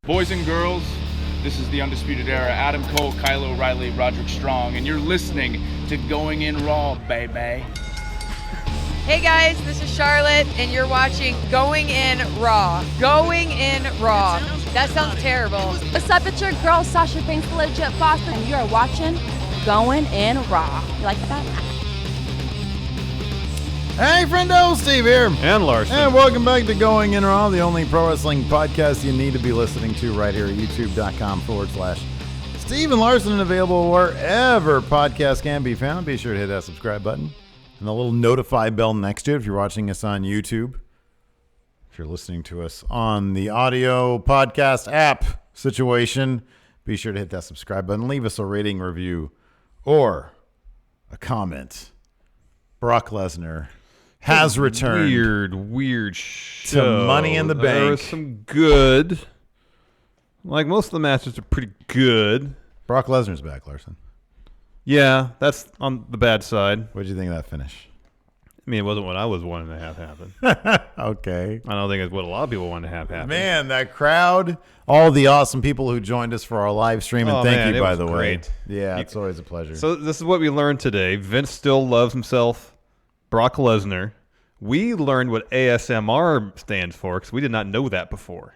Boys and girls, this is the Undisputed Era. Adam Cole, Kyle O'Reilly, Roderick Strong, and you're listening to Going In Raw, baby. Hey guys, this is Charlotte, and you're watching Going In Raw. Going In Raw. That sounds terrible. What's up, it's your girl Sasha Banks, the legit boss, and you are watching Going In Raw. You like that? Hey, friendo, Steve here. And Larson. And welcome back to Going In Raw, the only pro wrestling podcast you need to be listening to right here at youtube.com/Steve and Larson, and available wherever podcasts can be found. Be sure to hit that subscribe button and the little notify bell next to it if you're watching us on YouTube. If you're listening to us on the audio podcast app situation, be sure to hit that subscribe button. Leave us a rating, review, or a comment. Brock Lesnar has returned. Weird show. To Money in the Bank. There was some good. Like, most of the matches are pretty good. Brock Lesnar's back, Larson. Yeah, that's on the bad side. What did you think of that finish? I mean, it wasn't what I was wanting to have happen. Okay. I don't think it's what a lot of people wanted to have happen. Man, that crowd, all the awesome people who joined us for our live stream, and thank you, by the way. Great. Yeah, it's always a pleasure. So this is what we learned today. Vince still loves himself. Brock Lesnar. We learned what ASMR stands for because we did not know that before.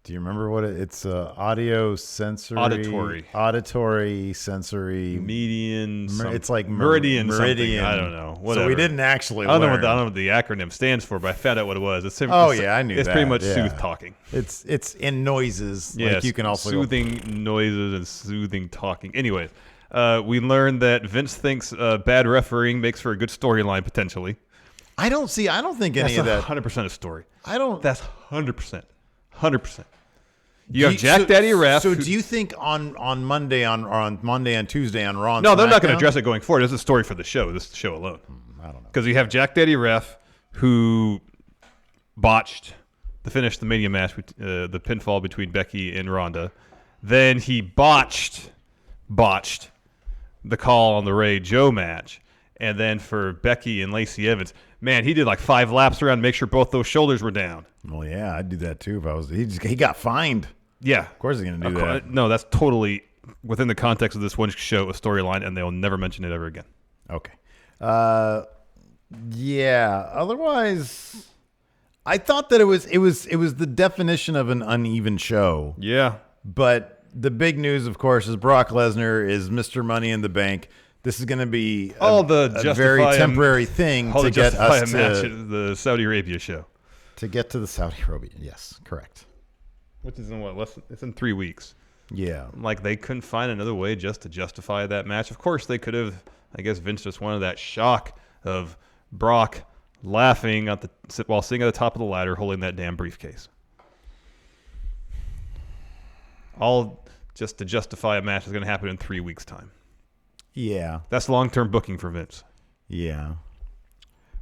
Do you remember what it's? Audio, sensory, auditory, sensory, median. It's like meridian. I don't know. Whatever. So we didn't actually. I don't know what the acronym stands for, but I found out what it was. I knew it's that. pretty much yeah. sooth talking. It's in noises. Yes, like you can also soothing noises and soothing talking. Anyways, we learned that Vince thinks bad refereeing makes for a good storyline potentially. I don't think any of that. 100% a story. That's 100%. 100%. You have Jack Daddy Ref. So do you think on Monday on Monday and Tuesday on Raw? No, they're not going to address it going forward. It's a story for the show. This is the show alone. I don't know. Because you have Jack Daddy Ref who botched the finish the Mania match, the pinfall between Becky and Ronda. Then he botched the call on the Ray Joe match. And then for Becky and Lacey Evans, man, he did like 5 laps around to make sure both those shoulders were down. Well, yeah, I'd do that too if I was. He got fined. Yeah. Of course he's going to do that. No, that's totally within the context of this one show, a storyline, and they'll never mention it ever again. Okay. Yeah. Otherwise, I thought that it was the definition of an uneven show. Yeah. But the big news, of course, is Brock Lesnar is Mr. Money in the Bank. This is going to be a very temporary thing to get us to the Saudi Arabia show. To get to the Saudi Arabia, yes, correct. Which is in it's in 3 weeks. Yeah. Like, they couldn't find another way just to justify that match. Of course, they could have. I guess Vince just wanted that shock of Brock laughing while sitting at the top of the ladder holding that damn briefcase. All just to justify a match that's going to happen in 3 weeks' time. Yeah. That's long-term booking for Vince. Yeah.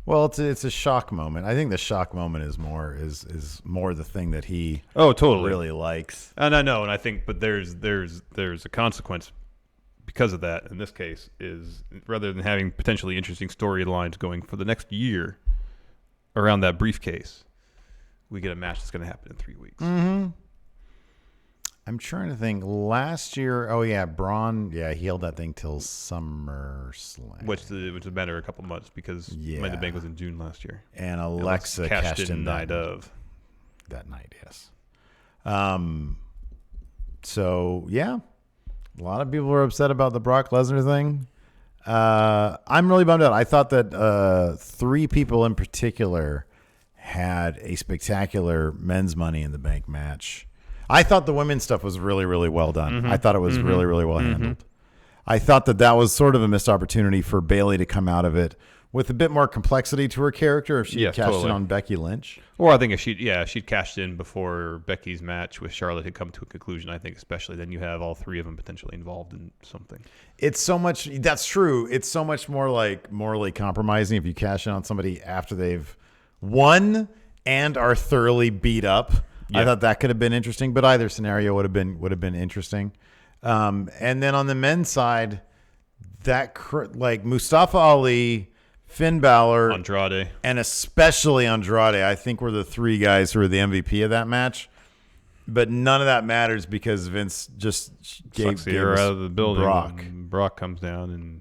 Well, it's a shock moment. I think the shock moment is more the thing that he totally really likes. And I know, and I think, but there's a consequence because of that. In this case, is rather than having potentially interesting storylines going for the next year around that briefcase, we get a match that's going to happen in 3 weeks. Mm-hmm. I'm trying to think. Last year, Braun, he held that thing till SummerSlam. Which was a matter of a couple months because Money in the Bank was in June last year. And Alexa cashed in night of. That night, yes. So, yeah. A lot of people were upset about the Brock Lesnar thing. I'm really bummed out. I thought that 3 people in particular had a spectacular men's Money in the Bank match. I thought the women's stuff was really, really well done. Mm-hmm. I thought it was really, really well handled. I thought that was sort of a missed opportunity for Bayley to come out of it with a bit more complexity to her character if she cashed in on Becky Lynch. Or I think if she'd cashed in before Becky's match with Charlotte had come to a conclusion, I think especially then you have all 3 of them potentially involved in something. It's so much, that's true. It's so much more like morally compromising if you cash in on somebody after they've won and are thoroughly beat up. Yeah. I thought that could have been interesting, but either scenario would have been interesting. And then on the men's side, like Mustafa Ali, Finn Balor, Andrade, and especially Andrade, I think were the 3 guys who were the MVP of that match. But none of that matters because Vince just Sucks the gave air us out of the building. Brock. And Brock comes down and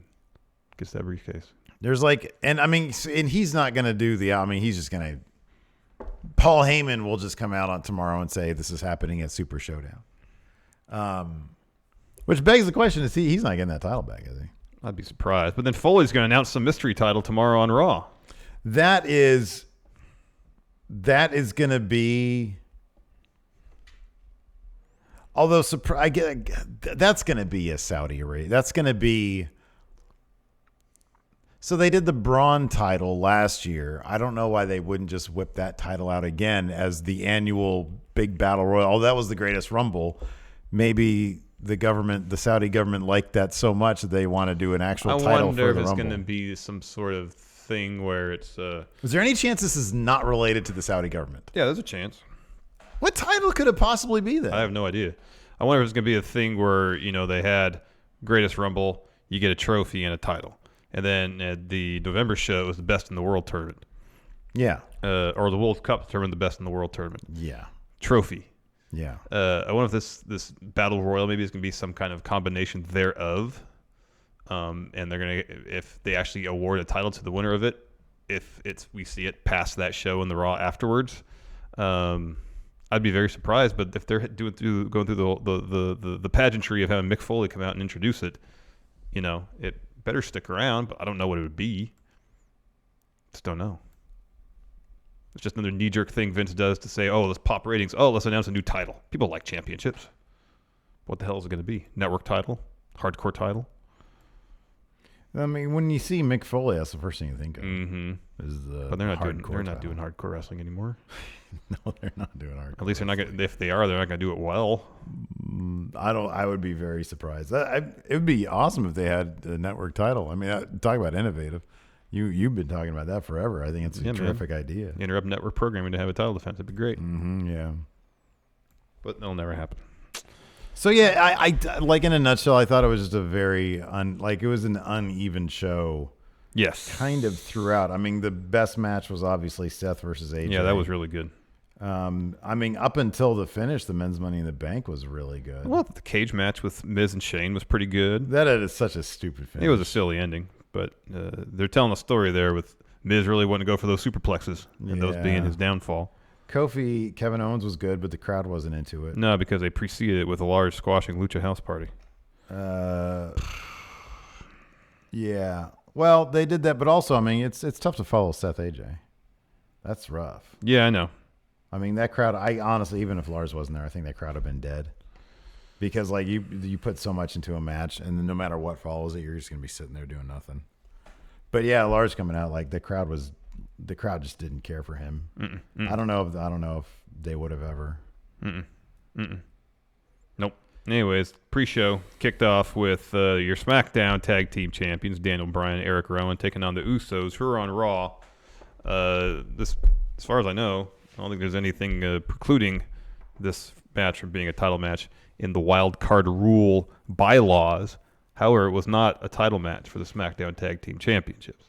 gets that briefcase. There's and he's not going to do he's just going to. Paul Heyman will just come out on tomorrow and say this is happening at Super Showdown. Which begs the question: he's not getting that title back, is he? I'd be surprised. But then Foley's going to announce some mystery title tomorrow on Raw. That is going to be. Although that's going to be a Saudi Arabia. That's going to be. So they did the Braun title last year. I don't know why they wouldn't just whip that title out again as the annual big battle royal. Oh, that was the greatest Rumble. Maybe the Saudi government liked that so much that they want to do an actual title for the Rumble. I wonder if it's going to be some sort of thing where it's... Is there any chance this is not related to the Saudi government? Yeah, there's a chance. What title could it possibly be then? I have no idea. I wonder if it's going to be a thing where, they had greatest Rumble, you get a trophy and a title. And then at the November show, it was the best in the world tournament. Yeah. Or the World Cup determined the best in the world tournament. Yeah. Trophy. Yeah. I wonder if this battle royal maybe is going to be some kind of combination thereof. And they're going to, if they actually award a title to the winner of it, if we see it past that show in the Raw afterwards, I'd be very surprised. But if they're going through the pageantry of having Mick Foley come out and introduce it, it better stick around, but I don't know what it would be. Just don't know. It's just another knee-jerk thing Vince does to say, let's pop ratings. Let's announce a new title. People like championships. What the hell is it going to be? Network title? Hardcore title? I mean, when you see Mick Foley, that's the first thing you think of. Mm-hmm. But they're not doing hardcore wrestling anymore. No, they're not doing hardcore. At least they're not going. If they are, they're not going to do it well. I would be very surprised. It would be awesome if they had a network title. I mean, talk about innovative. You've been talking about that forever. I think it's a terrific idea. Interrupt network programming to have a title defense. That'd be great. Mm-hmm, yeah, but that'll never happen. So yeah, I like in a nutshell, I thought it was just a very it was an uneven show. Yes, kind of throughout. I mean, the best match was obviously Seth versus AJ. Yeah, that was really good. I mean, up until the finish, the men's Money in the Bank was really good. Well, the cage match with Miz and Shane was pretty good. That is such a stupid finish. It was a silly ending, but they're telling a story there with Miz really wanting to go for those superplexes and those being his downfall. Kofi, Kevin Owens was good, but the crowd wasn't into it. No, because they preceded it with a large squashing Lucha House Party. Yeah. Well, they did that, but also, I mean, it's tough to follow Seth AJ. That's rough. Yeah, I know. I mean, that crowd, I honestly, even if Lars wasn't there, I think that crowd would have been dead. Because, you put so much into a match, and no matter what follows it, you're just going to be sitting there doing nothing. But yeah, Lars coming out, the crowd just didn't care for him. I don't know if they would have ever. Nope. Anyways, pre-show kicked off with your SmackDown Tag Team Champions, Daniel Bryan, Eric Rowan, taking on the Usos, who are on Raw. This, as far as I know, I don't think there's anything precluding this match from being a title match in the wild card rule bylaws. However, it was not a title match for the SmackDown Tag Team Championships.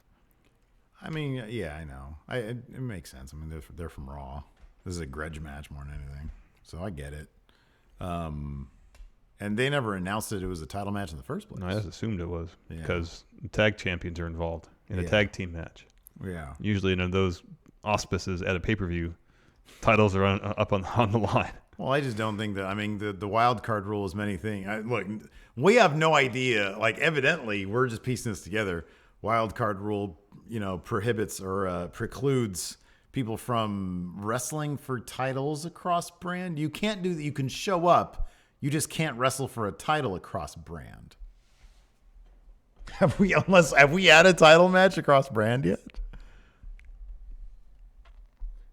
I mean, yeah, I know. It makes sense. I mean, they're from Raw. This is a grudge match more than anything, so I get it. And they never announced that it was a title match in the first place. No, I just assumed it was because the tag champions are involved in a tag team match. Yeah. Usually in those auspices at a pay-per-view, titles are up on the line. Well, I just don't think that. I mean, the wild card rule is many things. Look, we have no idea. Evidently, we're just piecing this together. Wild card rule, prohibits or precludes people from wrestling for titles across brand. You can't do that. You can show up. You just can't wrestle for a title across brand. Have we had a title match across brand yet?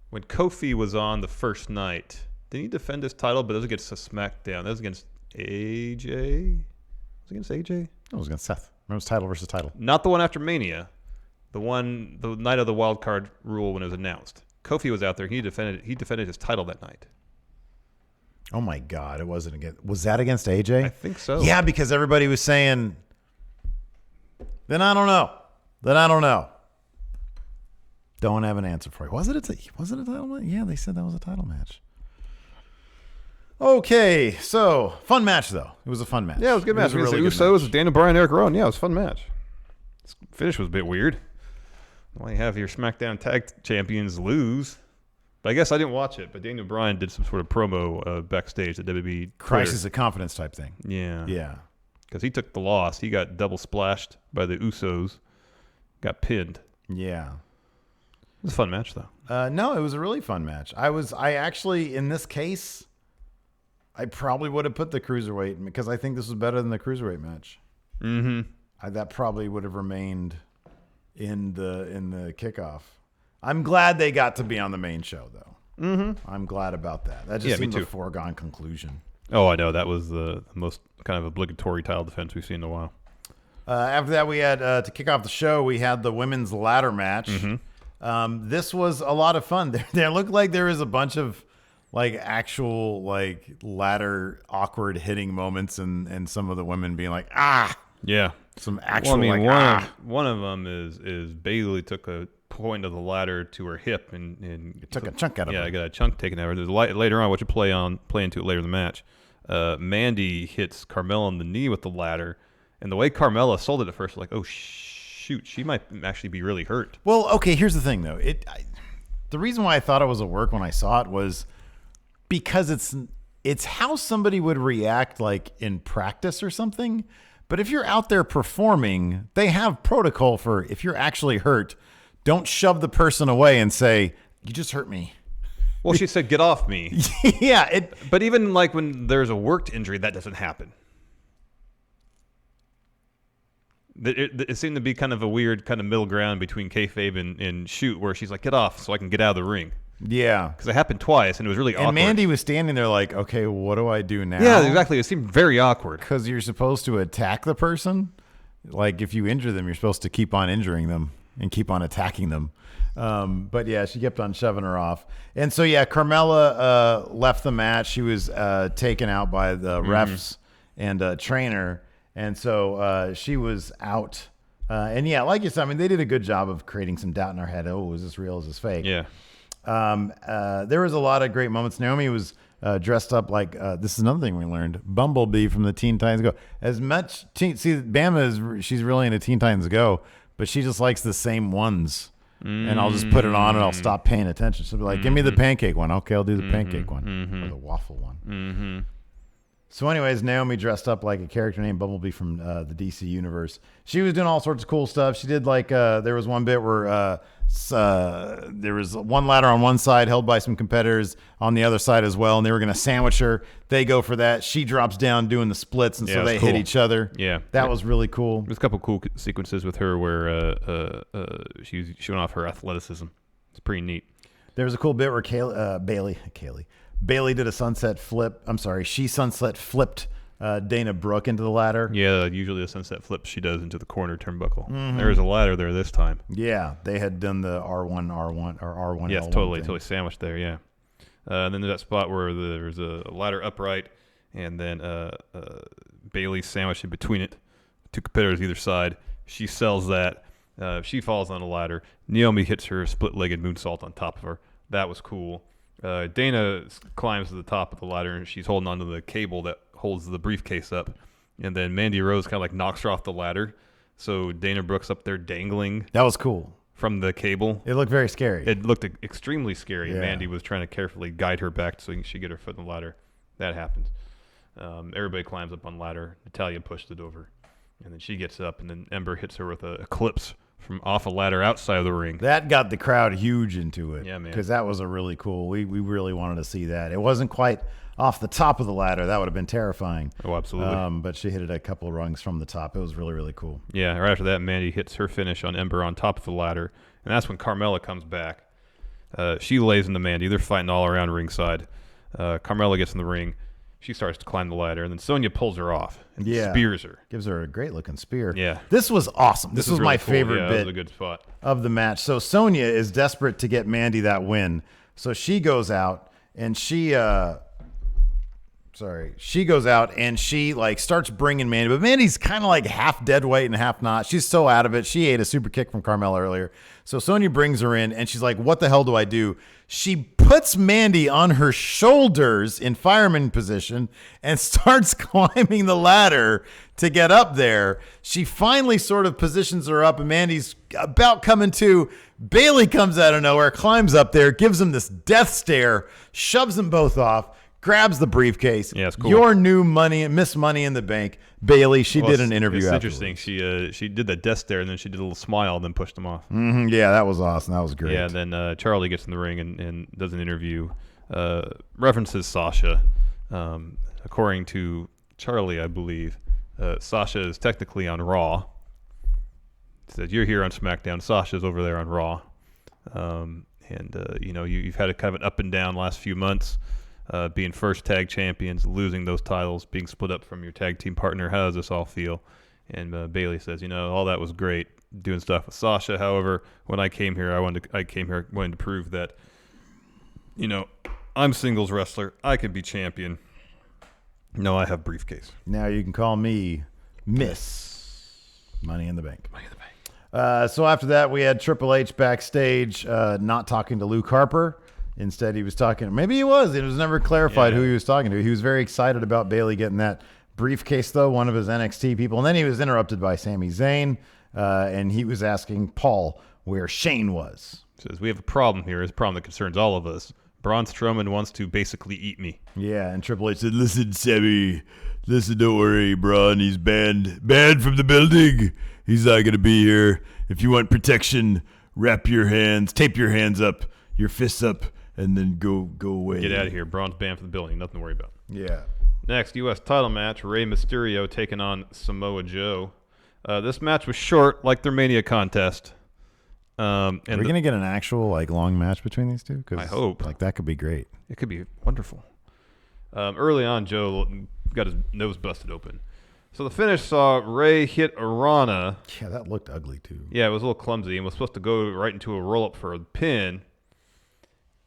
When Kofi was on the first night, didn't he defend his title? But it was against a SmackDown. That was against AJ. Was it against AJ? It was against Seth. It was title versus title. Not the one after Mania. The night of the wild card rule when it was announced. Kofi was out there. He defended his title that night. Oh my God! It wasn't against. Was that against AJ? I think so. Yeah, because everybody was saying. Then I don't know. Don't have an answer for you. Was it a title match? Yeah, they said that was a title match. Okay, so fun match though. It was a fun match. Yeah, it was a good match. It was a really the good Usos, match. Daniel Bryan, Eric Rowan. Yeah, it was a fun match. This finish was a bit weird. Why you have your SmackDown Tag Champions lose? But I guess I didn't watch it. But Daniel Bryan did some sort of promo backstage at WWE. Crisis of confidence type thing. Yeah. Yeah. Because he took the loss. He got double splashed by the Usos. Got pinned. Yeah. It was a fun match, though. No, it was a really fun match. I actually, in this case, I probably would have put the cruiserweight because I think this was better than the cruiserweight match. Mm-hmm. That probably would have remained in the kickoff. I'm glad they got to be on the main show, though. Mm-hmm. I'm glad about that. That just seems a foregone conclusion. Oh, I know. That was the most kind of obligatory title defense we've seen in a while. After that, we had, to kick off the show, we had the women's ladder match. Mm-hmm. This was a lot of fun. There looked like there was a bunch of like actual like ladder awkward hitting moments and some of the women being like, Yeah. some actual one of them is Bayley took a point of the ladder to her hip and took a chunk out of her. Yeah, I got a chunk taken out of her. There's later on, which we'll play into it later in the match. Mandy hits Carmella on the knee with the ladder, and the way Carmella sold it at first, like, oh shoot, she might actually be really hurt. Well, okay, here's the thing though. The reason why I thought it was a work when I saw it was because it's how somebody would react like in practice or something. But if you're out there performing, they have protocol for if you're actually hurt, don't shove the person away and say, you just hurt me. Well, she said, get off me. Yeah. But even like when there's a worked injury, that doesn't happen. It seemed to be kind of a weird kind of middle ground between kayfabe and shoot, where she's like, get off so I can get out of the ring. Yeah. Because it happened twice, and it was really awkward. And Mandy was standing there like, okay, what do I do now? Yeah, exactly. It seemed very awkward. Because you're supposed to attack the person. Like, if you injure them, you're supposed to keep on injuring them and keep on attacking them. But, yeah, she kept on shoving her off. And so, yeah, Carmella left the match. She was taken out by the refs and trainer. And so she was out. And, yeah, like you said, I mean, they did a good job of creating some doubt in our head. Oh, is this real? Is this fake? Yeah. There was a lot of great moments. Naomi was dressed up like this is another thing we learned. Bumblebee from the Teen Titans Go. As much Bama she's really into Teen Titans Go, but she just likes the same ones. And I'll just put it on and I'll stop paying attention. She'll be like, give me the pancake one. Okay, I'll do the pancake one or the waffle one. So anyways, Naomi dressed up like a character named Bumblebee from the DC universe. She was doing all sorts of cool stuff. She did like, there was one bit where there was one ladder on one side held by some competitors on the other side as well, and they were going to sandwich her. They go for that. She drops down doing the splits, and so they hit each other. Yeah. That was really cool. There's a couple cool sequences with her where she was showing off her athleticism. It's pretty neat. There was a cool bit where Bayley did a sunset flip. I'm sorry, she sunset flipped Dana Brooke into the ladder. Yeah, usually the sunset flip she does into the corner turnbuckle. There was a ladder there this time. Yeah, they had done the R1 or R1. Yes, totally sandwiched there. Yeah. Then there's that spot where there's a ladder upright, and then Bayley sandwiched in between it. Two competitors either side. She sells that. She falls on a ladder. Naomi hits her split-legged moonsault on top of her. That was cool. Dana climbs to the top of the ladder, and she's holding onto the cable that holds the briefcase up. And then Mandy Rose kind of like knocks her off the ladder. So Dana Brooke's up there dangling. That was cool. From the cable. It looked very scary. It looked extremely scary. Yeah. Mandy was trying to carefully guide her back so she get her foot in the ladder. That happens. Everybody climbs up on the ladder. Natalya pushed it over. And then she gets up, and then Ember hits her with a eclipse from off a ladder outside of the ring. That got the crowd huge into it. Yeah, man. Because that was a really cool. We really wanted to see that. It wasn't quite off the top of the ladder. That would have been terrifying. Oh, absolutely. But she hit it a couple of rungs from the top. It was really, really cool. Yeah, right after that, Mandy hits her finish on Ember on top of the ladder. And that's when Carmella comes back. She lays into Mandy. They're fighting all around ringside. Carmella gets in the ring. She starts to climb the ladder, and then Sonya pulls her off and spears her. Gives her a great-looking spear. Yeah. This was awesome. This was really my cool. favorite bit that was a good spot of the match. So Sonya is desperate to get Mandy that win. So she goes out, and she She goes out and she like starts bringing Mandy, but Mandy's kind of like half dead weight and half not. She's so out of it. She ate a super kick from Carmella earlier. So Sonya brings her in and she's like, what the hell do I do? She puts Mandy on her shoulders in fireman position and starts climbing the ladder to get up there. She finally sort of positions her up and Mandy's about coming to. Bayley comes out of nowhere, climbs up there, gives him this death stare, shoves them both off. Grabs the briefcase. Yeah, it's cool. Your new money, Miss Money in the Bank, Bayley. She did an interview. It's afterwards. interesting. She did that death stare and then she did a little smile and then pushed him off. Mm-hmm. Yeah, that was awesome. That was great. Yeah, and then Charlie gets in the ring and does an interview. References Sasha. According to Charlie, I believe, Sasha is technically on Raw. He said, "You're here on SmackDown. Sasha's over there on Raw." You've had a kind of an up and down last few months. Being first tag champions, losing those titles, being split up from your tag team partner. How does this all feel? And Bayley says, all that was great, doing stuff with Sasha. However, when I came here, I came here wanting to prove that, I'm singles wrestler. I can be champion. No, I have briefcase. Now you can call me Miss Money in the Bank. Money in the Bank. So after that, we had Triple H backstage, not talking to Luke Harper. Instead, he was talking. Maybe he was. It was never clarified who he was talking to. He was very excited about Bayley getting that briefcase, though, one of his NXT people. And then he was interrupted by Sami Zayn, and he was asking Paul where Shane was. Says, we have a problem here. It's a problem that concerns all of us. Braun Strowman wants to basically eat me. Yeah, and Triple H said, listen, Sammy, don't worry, Braun. He's banned from the building. He's not going to be here. If you want protection, tape your hands up, your fists up, and then go away. Get out of here. Braun's banned from the building. Nothing to worry about. Yeah. Next, U.S. title match. Rey Mysterio taking on Samoa Joe. This match was short, like their Mania contest. Are we going to get an actual long match between these two? I hope. That could be great. It could be wonderful. Early on, Joe got his nose busted open. So the finish saw Rey hit a Rana. Yeah, that looked ugly, too. Yeah, it was a little clumsy and was supposed to go right into a roll-up for a pin.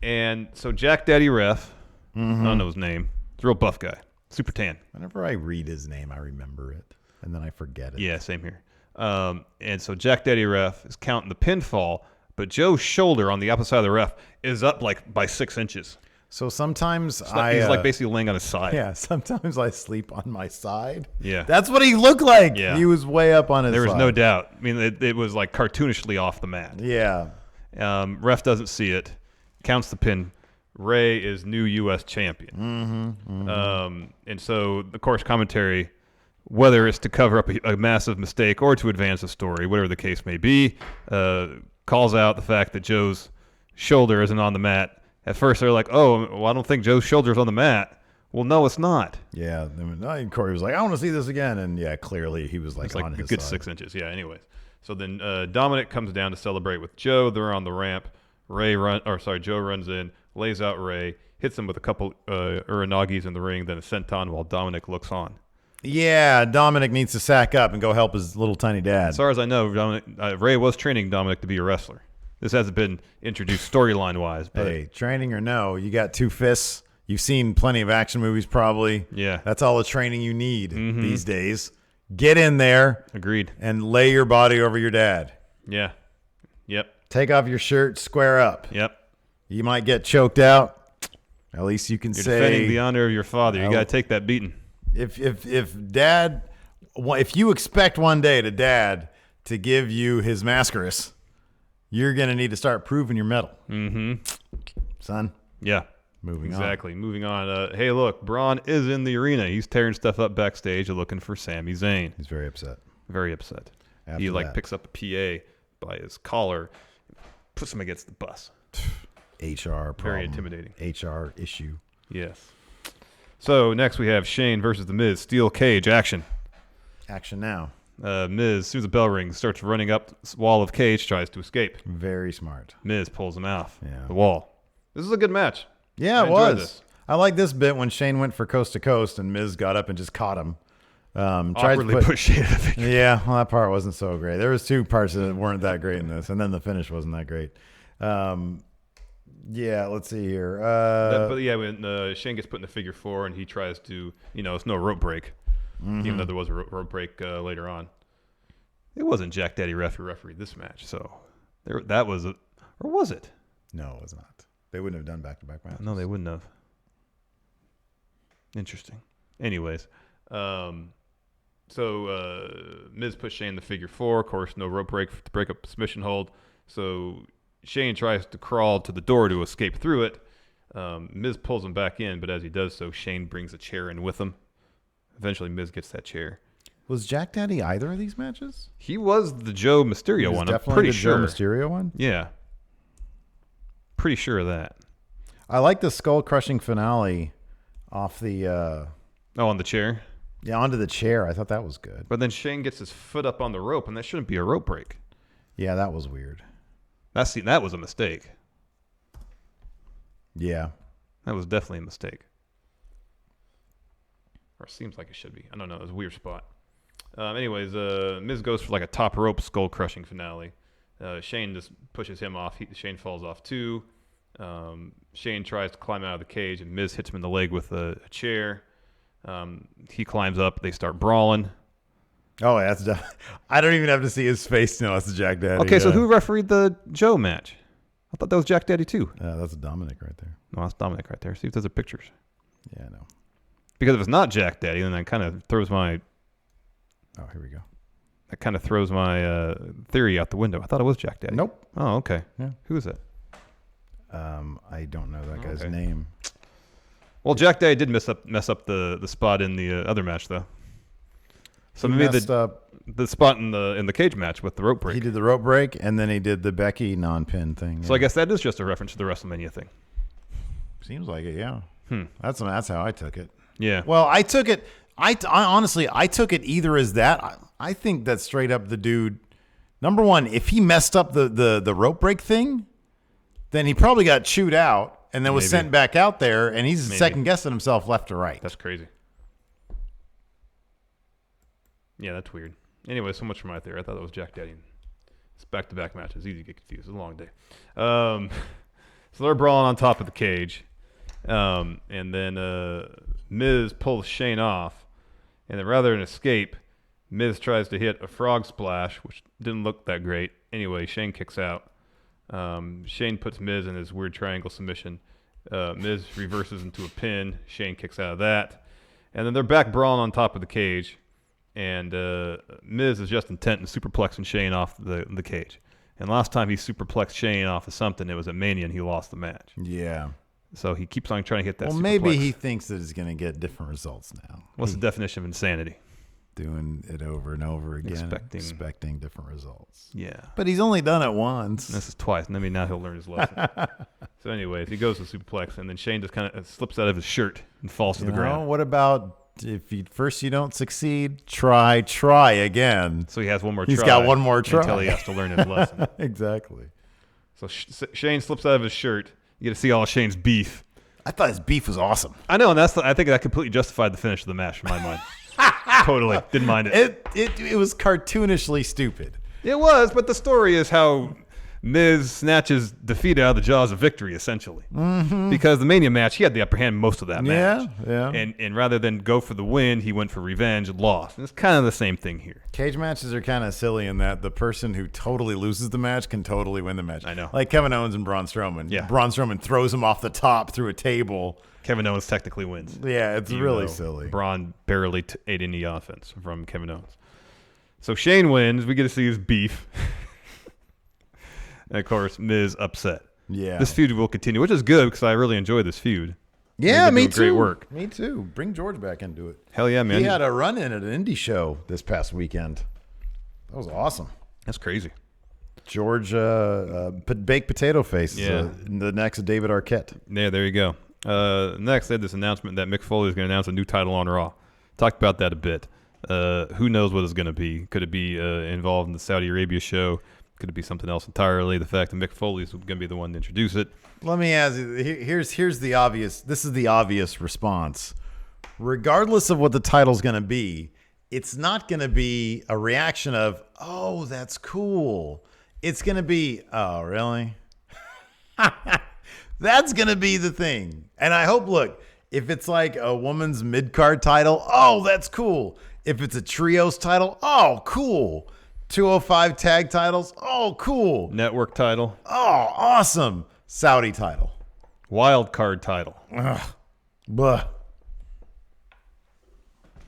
And so Jack Daddy Ref, I don't know his name. He's a real buff guy. Super tan. Whenever I read his name, I remember it. And then I forget it. Yeah, same here. And so Jack Daddy Ref is counting the pinfall, but Joe's shoulder on the opposite side of the ref is up by 6 inches. So sometimes he's basically laying on his side. Yeah, sometimes I sleep on my side. Yeah. That's what he looked like. Yeah. He was way up on his side. There was no doubt. I mean, it was cartoonishly off the mat. Yeah. Ref doesn't see it. Counts the pin. Rey is new U.S. champion. And so, of course, commentary, whether it's to cover up a massive mistake or to advance a story, whatever the case may be, calls out the fact that Joe's shoulder isn't on the mat. At first, they're like, well, I don't think Joe's shoulder's on the mat. Well, no, it's not. Yeah. And Corey was like, I want to see this again. And, yeah, clearly he was on his a good side. 6 inches. Yeah, anyways. So then Dominic comes down to celebrate with Joe. They're on the ramp. Joe runs in, lays out Rey, hits him with a couple Uranagis in the ring, then a senton while Dominic looks on. Yeah, Dominic needs to sack up and go help his little tiny dad. As far as I know, Rey was training Dominic to be a wrestler. This hasn't been introduced storyline-wise. But hey, training or no, you got 2 fists. You've seen plenty of action movies probably. Yeah. That's all the training you need these days. Get in there. Agreed. And lay your body over your dad. Yeah. Yep. Take off your shirt, square up. Yep. You might get choked out. At least you can You're say defending the honor of your father. You got to take that beating. If you expect one day to dad to give you his mascaras, you're gonna need to start proving your mettle. Son. Yeah. Moving on. Exactly. Moving on. Hey, look, Braun is in the arena. He's tearing stuff up backstage, looking for Sami Zayn. He's very upset. Very upset. After He that. picks up a PA by his collar, puts him against the bus. HR problem. Very intimidating. HR issue. Yes. So next we have Shane versus The Miz. Steel cage action. Action now. Miz, as soon as the bell rings, starts running up the wall of cage, tries to escape. Very smart. Miz pulls him off Yeah. the wall. This is a good match. Yeah, I it enjoyed was. this. I like this bit when Shane went for coast to coast and Miz got up and just caught him. Awkwardly put Shane in the figure. Yeah, well, that part wasn't so great. There was 2 parts that weren't that great in this, and then the finish wasn't that great. Yeah, let's see here. But yeah, when Shane gets put in the figure 4 and he tries to, it's no rope break, even though there was a rope break later on. It wasn't Jack Daddy referee this match, so that was or was it? No, it was not. They wouldn't have done back-to-back matches. No, they wouldn't have. Interesting. Anyways, so Miz puts Shane in the figure 4. Of course, no rope break to break up the submission hold. So Shane tries to crawl to the door to escape through it. Miz pulls him back in, but as he does so, Shane brings a chair in with him. Eventually, Miz gets that chair. Was Jack Daddy either of these matches? He was the Joe Mysterio one. I'm pretty sure. Joe Mysterio one? Yeah. Pretty sure of that. I like the skull-crushing finale off the... on the chair? Yeah, onto the chair. I thought that was good. But then Shane gets his foot up on the rope, and that shouldn't be a rope break. Yeah, that was weird. That was a mistake. Yeah. That was definitely a mistake. Or it seems like it should be. I don't know. It was a weird spot. Anyways, Miz goes for like a top rope skull-crushing finale. Shane just pushes him off. Shane falls off too. Shane tries to climb out of the cage, and Miz hits him in the leg with a chair. He climbs up. They start brawling. Oh, that's I don't even have to see his face to know that's Jack Daddy. Okay, so who refereed the Joe match? I thought that was Jack Daddy too. That's Dominic right there. No, that's Dominic right there. See if there's pictures. Yeah, I know. Because if it's not Jack Daddy, then that kind of throws my... Oh, here we go. That kind of throws my theory out the window. I thought it was Jack Daddy. Nope. Oh, okay. Yeah. Who is it? I don't know that guy's name. Well, Jack Daddy did mess up the spot in the other match, though. So He maybe messed up. the spot in the cage match with the rope break. He did the rope break, and then he did the Becky non-pin thing. So I guess that is just a reference to the WrestleMania thing. Seems like it, yeah. That's how I took it. Yeah. Well, I took it. I honestly, I took it either as that. I think that straight up the dude. Number one, if he messed up the rope break thing, then he probably got chewed out and then was sent back out there, and he's second guessing himself left to right. That's crazy. Yeah, that's weird. Anyway, so much for my theory. I thought that was Jack Daddy. It's back-to-back matches. Easy to get confused. It's a long day. So they're brawling on top of the cage. And then Miz pulls Shane off. And then rather than escape, Miz tries to hit a frog splash, which didn't look that great. Anyway, Shane kicks out. Shane puts Miz in his weird triangle submission. Miz reverses into a pin. Shane kicks out of that. And then they're back brawling on top of the cage. And Miz is just intent in superplexing Shane off the cage. And last time he superplexed Shane off of something, it was at Mania, and he lost the match. Yeah. So he keeps on trying to hit that. Well, maybe he thinks that he's going to get different results now. What's the definition of insanity? Doing it over and over again, Expecting different results. Yeah. But he's only done it once. This is twice. And maybe now he'll learn his lesson. So anyways, he goes to superplex, and then Shane just kind of slips out of his shirt and falls to the ground. What about if you don't succeed, try again. So he has one more try. He's got one more try. Until he has to learn his lesson. Exactly. So Shane slips out of his shirt. You get to see all of Shane's beef. I thought his beef was awesome. I know, and I think that completely justified the finish of the match in my mind. Totally. Didn't mind it. It was cartoonishly stupid. It was, but the story is how Miz snatches defeat out of the jaws of victory, essentially. Mm-hmm. Because the Mania match, he had the upper hand most of that match. Yeah. And rather than go for the win, he went for revenge and lost. And it's kind of the same thing here. Cage matches are kind of silly in that the person who totally loses the match can totally win the match. I know. Like Kevin Owens and Braun Strowman. Yeah. Braun Strowman throws him off the top through a table. Kevin Owens technically wins. Yeah, it's really silly. Braun barely ate any offense from Kevin Owens. So Shane wins. We get to see his beef. And, of course, Miz upset. Yeah. This feud will continue, which is good because I really enjoy this feud. Yeah, me too. Great work. Me too. Bring George back into it. Hell yeah, man. He had a run-in at an indie show this past weekend. That was awesome. That's crazy. George, baked potato face. Yeah. The next David Arquette. Yeah, there you go. Next, they had this announcement that Mick Foley is going to announce a new title on Raw. Talked about that a bit. Who knows what it's going to be? Could it be involved in the Saudi Arabia show? Could it be something else entirely? The fact that Mick Foley is going to be the one to introduce it. Let me ask you. Here's the obvious. This is the obvious response. Regardless of what the title's going to be, it's not going to be a reaction of, "Oh, that's cool." It's going to be, "Oh, really?" That's going to be the thing. And I hope, look, if it's like a woman's mid-card title, oh, that's cool. If it's a trios title, oh, cool. 205 tag titles, oh, cool. Network title. Oh, awesome. Saudi title. Wild card title. Ugh. Blah.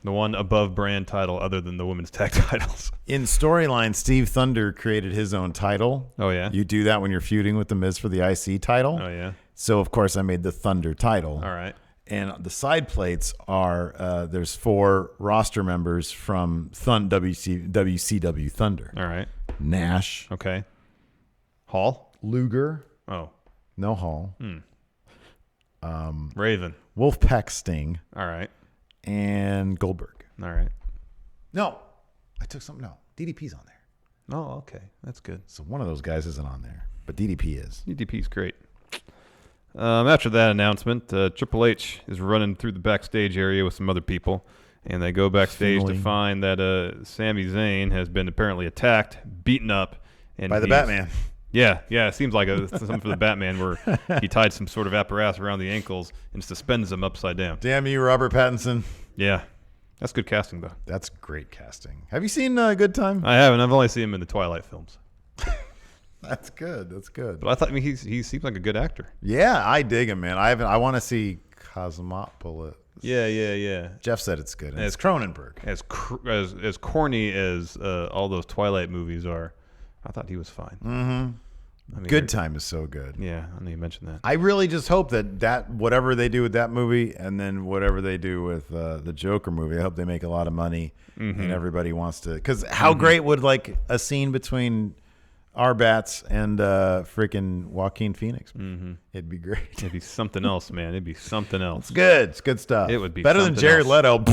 The one above brand title other than the women's tag titles. In storyline, Steve Thunder created his own title. Oh, yeah? You do that when you're feuding with The Miz for the IC title. Oh, yeah? So, of course, I made the Thunder title. All right. And the side plates are, there's 4 roster members from WCW Thunder. All right. Nash. Okay. Hall? Luger. Oh. No Hall. Raven. Wolfpack Sting. All right. And Goldberg. All right. No. I took something. No. DDP's on there. Oh, okay. That's good. So one of those guys isn't on there. But DDP is. DDP's great. After that announcement, Triple H is running through the backstage area with some other people, and they go backstage to find that Sami Zayn has been apparently attacked, beaten up, and by the Batman. Yeah, it seems like something for the Batman where he tied some sort of apparatus around the ankles and suspends them upside down. Damn you, Robert Pattinson. Yeah, that's good casting though. That's great casting. Have you seen Good Time? I haven't. I've only seen him in the Twilight films. That's good. That's good. But I thought he seems like a good actor. Yeah, I dig him, man. I want to see Cosmopolis. Yeah. Jeff said it's good. And it's Cronenberg. As corny as all those Twilight movies are, I thought he was fine. Mm-hmm. I mean, Good Time is so good. Yeah, I know you mentioned that. I really just hope that whatever they do with that movie and then whatever they do with the Joker movie, I hope they make a lot of money and everybody wants to. Because how great would like a scene between Arbats and freaking Joaquin Phoenix? It'd be great. It'd be something else, man. It'd be something else. It's good. It's good stuff. It would be better than Jared Leto.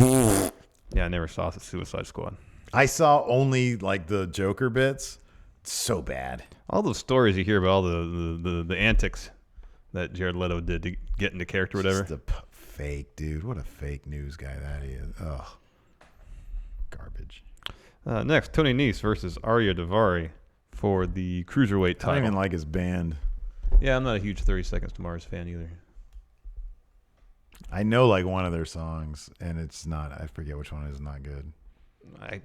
Yeah, I never saw the Suicide Squad. I saw only like the Joker bits. It's so bad. All those stories you hear about all the antics that Jared Leto did to get into character, whatever. Just fake, dude. What a fake news guy that is. Ugh. Garbage. Next, Tony Nese versus Arya Daivari for the Cruiserweight title. I don't even like his band. Yeah, I'm not a huge 30 Seconds to Mars fan either. I know like one of their songs, and it's not. I forget which one is not good. I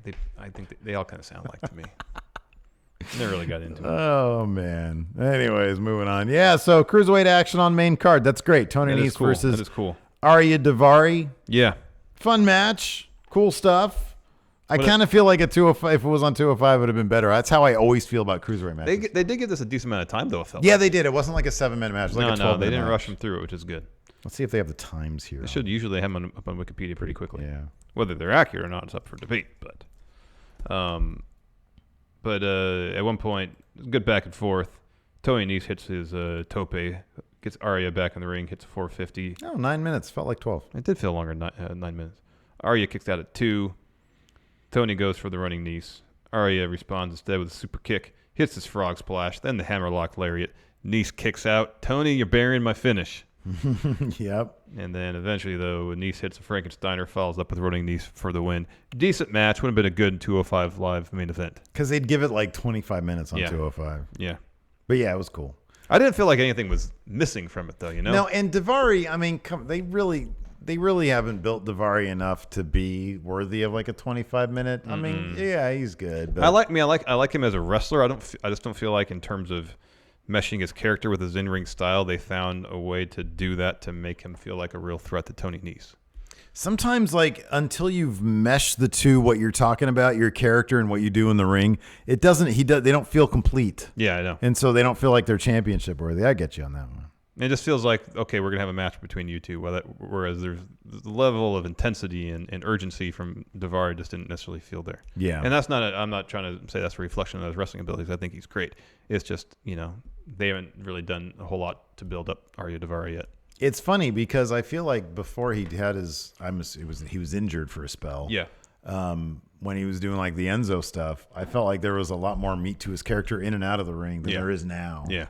think they all kind of sound like to me. Never really got into it. Oh, man. Anyways, moving on. Yeah, so Cruiserweight action on main card. That's great. Tony Nese versus that is cool. Arya Daivari. Yeah. Fun match. Cool stuff. I kind of feel like a 205, if it was on 205, it would have been better. That's how I always feel about Cruiserweight matches. They did give this a decent amount of time, though, it felt Yeah, like. they did. It wasn't like a 7-minute match. It was like a 12-minute they didn't match. rush them through it, which is good. Let's see if they have the times here. They should usually have them up on Wikipedia pretty quickly. Yeah. Whether they're accurate or not is up for debate, but at one point, good back and forth. Tony Nese hits his tope, gets Arya back in the ring, hits a 450. Oh, 9 minutes. Felt like 12. It did feel longer than 9 minutes. Arya kicks out at 2. Tony goes for the running Nese. Arya responds instead with a super kick, hits his frog splash, then the hammerlock lariat. Nese kicks out. Tony, you're burying my finish. Yep. And then eventually, though, Nese hits a Frankensteiner, follows up with running Nese for the win. Decent match. Would have been a good 205 Live main event. Because they'd give it like 25 minutes on 205. Yeah. But yeah, it was cool. I didn't feel like anything was missing from it, though, you know? No, and Daivari, I mean, they really haven't built Daivari enough to be worthy of like a 25-minute. I mean, yeah, he's good. But I like him as a wrestler. I just don't feel like in terms of meshing his character with his in-ring style, they found a way to do that to make him feel like a real threat to Tony Nese. Sometimes, like, until you've meshed the two, what you're talking about, your character and what you do in the ring, they don't feel complete. Yeah, I know. And so they don't feel like they're championship worthy. I get you on that one. It just feels like, okay, we're going to have a match between you two, whereas there's the level of intensity and urgency from Daivari just didn't necessarily feel there. Yeah. And that's not I'm not trying to say that's a reflection of his wrestling abilities. I think he's great. It's just, they haven't really done a whole lot to build up Arya Daivari yet. It's funny because I feel like before he had he was injured for a spell. Yeah. When he was doing like the Enzo stuff, I felt like there was a lot more meat to his character in and out of the ring than there is now. Yeah.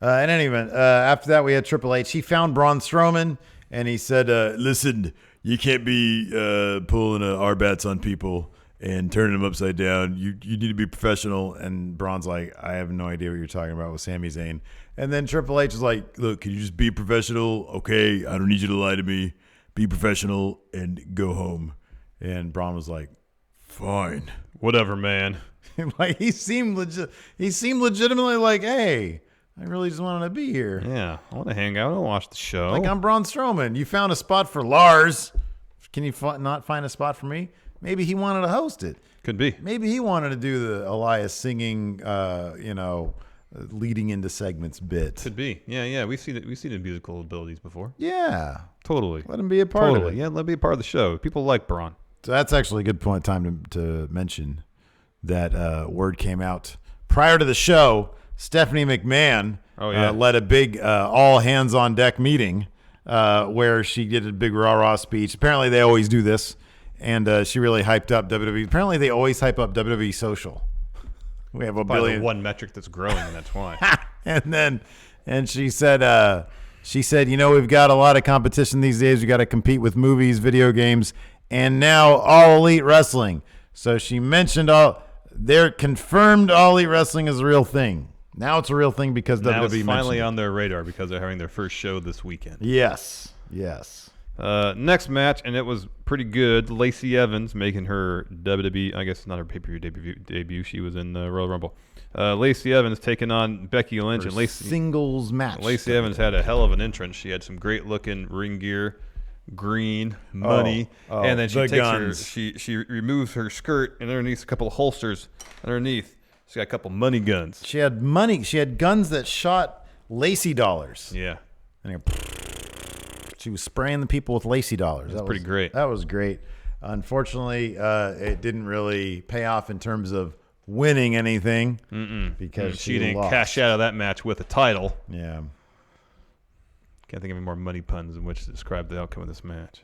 In any event, after that, we had Triple H. He found Braun Strowman, and he said, listen, you can't be pulling R-bats on people and turning them upside down. You need to be professional. And Braun's like, I have no idea what you're talking about with Sami Zayn. And then Triple H is like, look, can you just be professional? Okay, I don't need you to lie to me. Be professional and go home. And Braun was like, fine. Whatever, man. Like he seemed legitimately like, hey, I really just wanted to be here. Yeah, I want to hang out. I want to watch the show. Like, I'm Braun Strowman. You found a spot for Lars. Can you not find a spot for me? Maybe he wanted to host it. Could be. Maybe he wanted to do the Elias singing, leading into segments bit. Could be. Yeah. We've seen the musical abilities before. Yeah. Totally. Let him be a part of it. Yeah, let him be a part of the show. People like Braun. So that's actually a good time to mention that word came out prior to the show. Stephanie McMahon led a big all hands on deck meeting where she did a big rah-rah speech. Apparently they always do this, and she really hyped up WWE. Apparently they always hype up WWE social. We have a By billion. the one metric that's growing, and that's why. and she said, we've got a lot of competition these days. We got to compete with movies, video games, and now All Elite Wrestling. So she mentioned they're confirmed All Elite Wrestling is a real thing. Now it's a real thing because now WWE it's finally mentioned on their radar because they're having their first show this weekend. Yes. Next match, and it was pretty good. Lacey Evans making her WWE, I guess not her pay-per-view debut. She was in the Royal Rumble. Lacey Evans taking on Becky Lynch. And Lacey singles match. Lacey Evans had a hell of an entrance. She had some great-looking ring gear, green, money. And then she removes her skirt, and underneath a couple of holsters underneath. She got a couple money guns. She had money. She had guns that shot Lacey dollars. Yeah. And she was spraying the people with Lacey dollars. That was pretty great. That was great. Unfortunately, it didn't really pay off in terms of winning anything because she didn't lost. cash out of that match with a title. Yeah. Can't think of any more money puns in which to describe the outcome of this match.